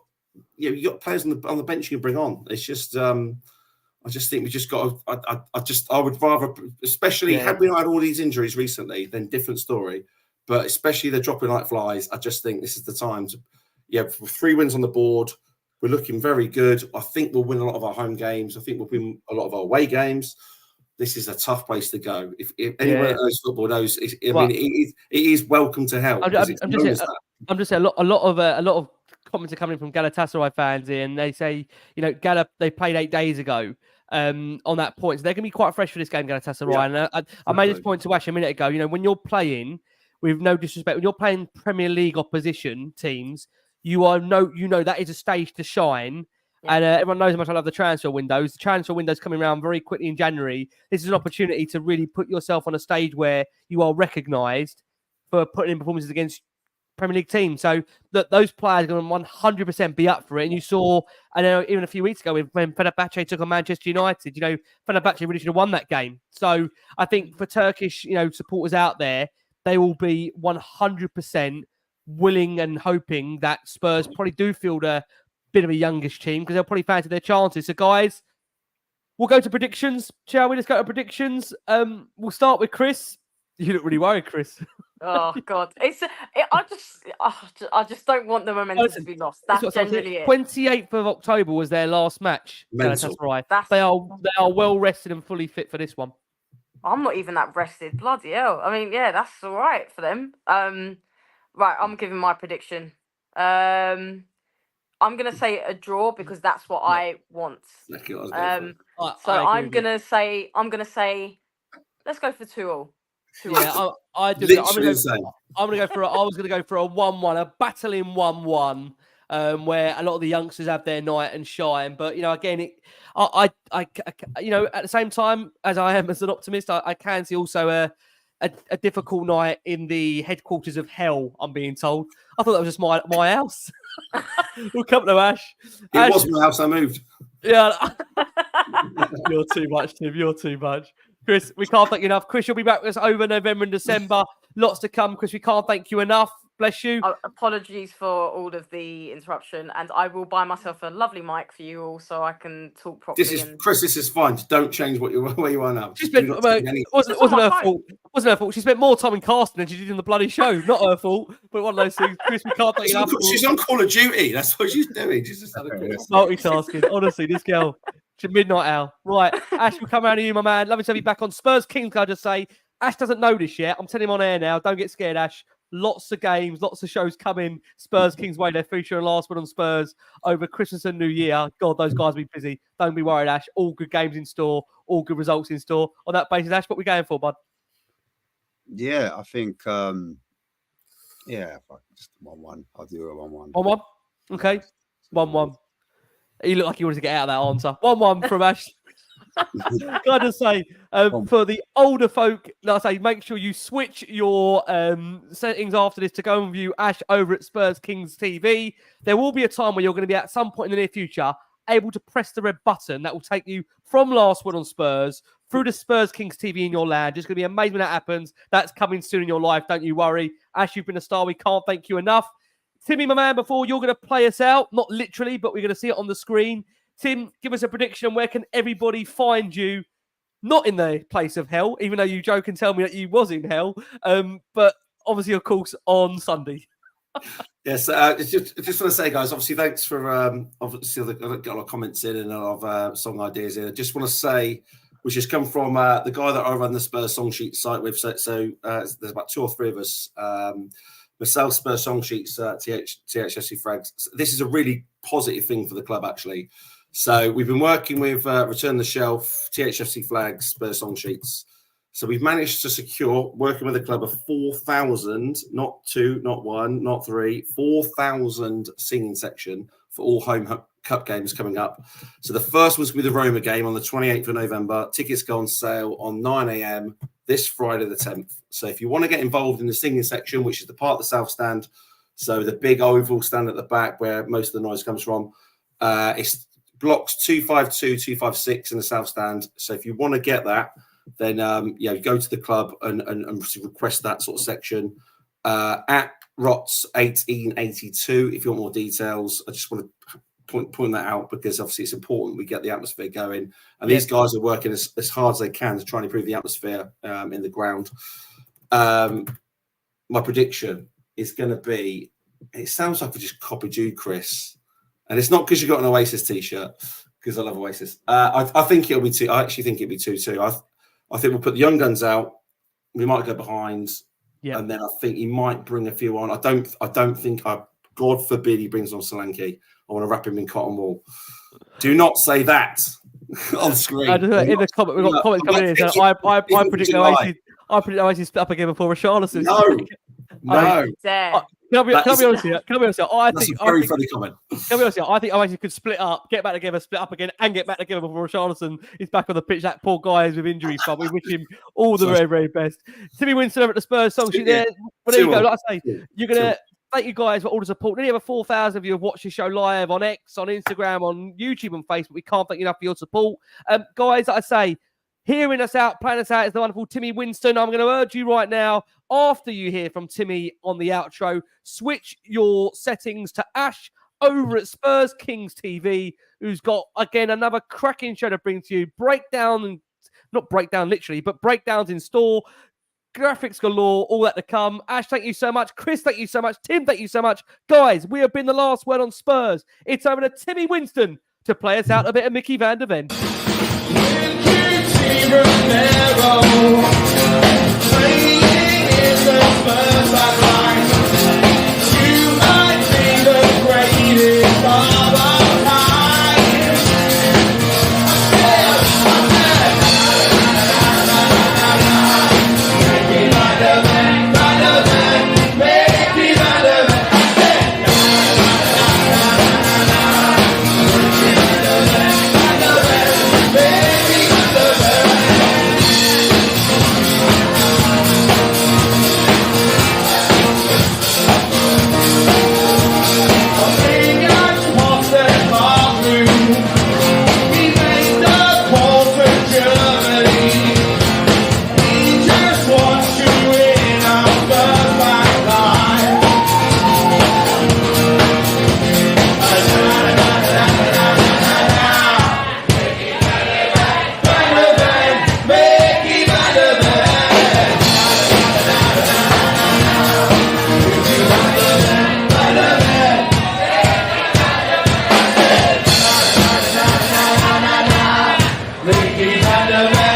You got players on the bench you can bring on. It's just, I just think we just got. I would rather, especially had we not had all these injuries recently, then different story. But especially they're dropping like flies. I just think this is the time to, 3 wins on the board. We're looking very good. I think we'll win a lot of our home games. I think we'll win a lot of our away games. This is a tough place to go. If anyone that knows football knows, it is welcome to hell. I'm just saying a lot of comments are coming from Galatasaray fans here, and they say, they played 8 days ago on that point. So they're going to be quite fresh for this game, Galatasaray. Yeah, and I made this point to Ash a minute ago. When you're playing, with no disrespect, when you're playing Premier League opposition teams, that is a stage to shine. Yeah. And everyone knows how much I love the transfer windows. The transfer window's coming around very quickly in January. This is an opportunity to really put yourself on a stage where you are recognised for putting in performances against Premier League team. So those players are going to 100% be up for it. And you saw, I know, even a few weeks ago when Fenerbahce took on Manchester United, Fenerbahce really should have won that game. So I think for Turkish, supporters out there, they will be 100% willing and hoping that Spurs probably do field a bit of a youngish team because they'll probably fancy their chances. So guys, we'll go to predictions. Shall we? Let's go to predictions. We'll start with Chris. You look really worried, Chris. Oh God, I just don't want the momentum to be lost. That's generally it. 28th of October was their last match. That's right. They are well rested and fully fit for this one. I'm not even that rested. Bloody hell. I mean, yeah, that's all right for them. Right, I'm giving my prediction. I'm gonna say a draw because that's what I want. Exactly what I was going for. So I agree I'm with you. gonna say, let's go for 2-2. Yeah, I do. Literally the same. I was going to go for a 1-1, a battling 1-1, where a lot of the youngsters have their night and shine. But again, I at the same time as I am as an optimist, I can see also a difficult night in the headquarters of hell. I'm being told. I thought that was just my house. We'll come to Ash. It was my house I moved. Yeah, you're too much, Tim. You're too much. Chris, we can't thank you enough. Chris, you'll be back with us over November and December. Lots to come, Chris. We can't thank you enough. Bless you. Apologies for all of the interruption, and I will buy myself a lovely mic for you all so I can talk properly. Chris, this is fine. Don't change where you are now. It wasn't her fault. It wasn't her fault. She spent more time in casting than she did in the bloody show. Not her fault, but one of those things. Chris, we can't thank you enough. She's on Call of Duty. That's what she's doing. She's just multitasking. Honestly, this girl. She's midnight owl. Right, Ash, we'll come around to you, my man. Lovely to have you back on Spurs Kings. Can I just say, Ash doesn't know this yet. I'm telling him on air now. Don't get scared, Ash. Lots of games, lots of shows coming. Spurs Kings way. They're featuring Last Word on Spurs over Christmas and New Year. God, those guys will be busy. Don't be worried, Ash. All good games in store. All good results in store. On that basis, Ash, what are we going for, bud? Yeah, I think, just 1-1. I'll do a 1-1. 1-1? Okay. 1-1. You look like you wanted to get out of that answer. 1-1 from Ash. Can I just say, for the older folk, like I say, make sure you switch your settings after this to go and view Ash over at Spurs Kings TV. There will be a time where you're going to be at some point in the near future able to press the red button that will take you from Last Word on Spurs through to Spurs Kings TV in your land. It's going to be amazing when that happens. That's coming soon in your life. Don't you worry. Ash, you've been a star. We can't thank you enough. Timmy, my man, before you're going to play us out, not literally, but we're going to see it on the screen. Tim, give us a prediction. Where can everybody find you? Not in the place of hell, even though you joke and tell me that you was in hell, but obviously, of course, on Sunday. Yes, just want to say, guys, obviously, thanks for obviously I got a lot of comments in and a lot of song ideas in. I just want to say, which has come from the guy that I run the Spurs Song Sheet site with. So there's about 2 or 3 of us. Myself, Spurs Song Sheets, THFC Frags. This is a really positive thing for the club, actually. So we've been working with Return the Shelf, THFC Flags, Spurs Song Sheets. So we've managed to secure, working with the club, a 4,000, not 2, not 1, not 3, 4,000 singing section for all home cup games coming up. So the first one's going to be the Roma game on the 28th of November. Tickets go on sale on 9 a.m. this Friday the 10th. So if you want to get involved in the singing section, which is the part of the south stand, so the big oval stand at the back where most of the noise comes from, it's blocks 252, 256 in the south stand. So if you want to get that, then you go to the club and request that sort of section. At ROTS 1882, if you want more details. I just want to point that out because obviously it's important we get the atmosphere going. And these guys are working as hard as they can to try and improve the atmosphere in the ground. My prediction is going to be, it sounds like I just copied you, Chris. And it's not because you got an Oasis t-shirt, because I love Oasis. I think it'll be 2. I actually think it'll be 2-2. I think we'll put the young guns out. We might go behind. Yeah. And then I think he might bring a few on. I don't think God forbid he brings on Solanke. I want to wrap him in cotton wool. Do not say that on screen. In the comment, we've got comments coming in. So I predict Oasis. I predict Oasis split up again before Richarlison. No. Can I be honest here? I think very funny comment. Can I be honest here? I think Oasis could split up, get back together, split up again, and get back together before Richarlison is back on the pitch. That poor guy is with injury, but we wish him all the very, very best. Timmy Winstone over at the Spurs Song Sheet there. Well, there you go. Like I say, you're going to thank you guys for all the support. Nearly over 4,000 of you have watched the show live on X, on Instagram, on YouTube and Facebook. We can't thank you enough for your support. Guys, like I say, hearing us out, playing us out is the wonderful Timmy Winstone. I'm going to urge you right now, after you hear from Timmy on the outro, switch your settings to Ash over at Spurs Kings TV, who's got, again, another cracking show to bring to you. Breakdown, not breakdown literally, but breakdowns in store, graphics galore, all that to come. Ash, thank you so much. Chris, thank you so much. Tim, thank you so much. Guys, we have been the last word on Spurs. It's over to Timmy Winstone to play us out a bit of Mickey van der Ven. Romero, playing in the Spurs backline. You might be the greatest of all time. Make me Van der Ven, make me Van der Ven. Van der Ven.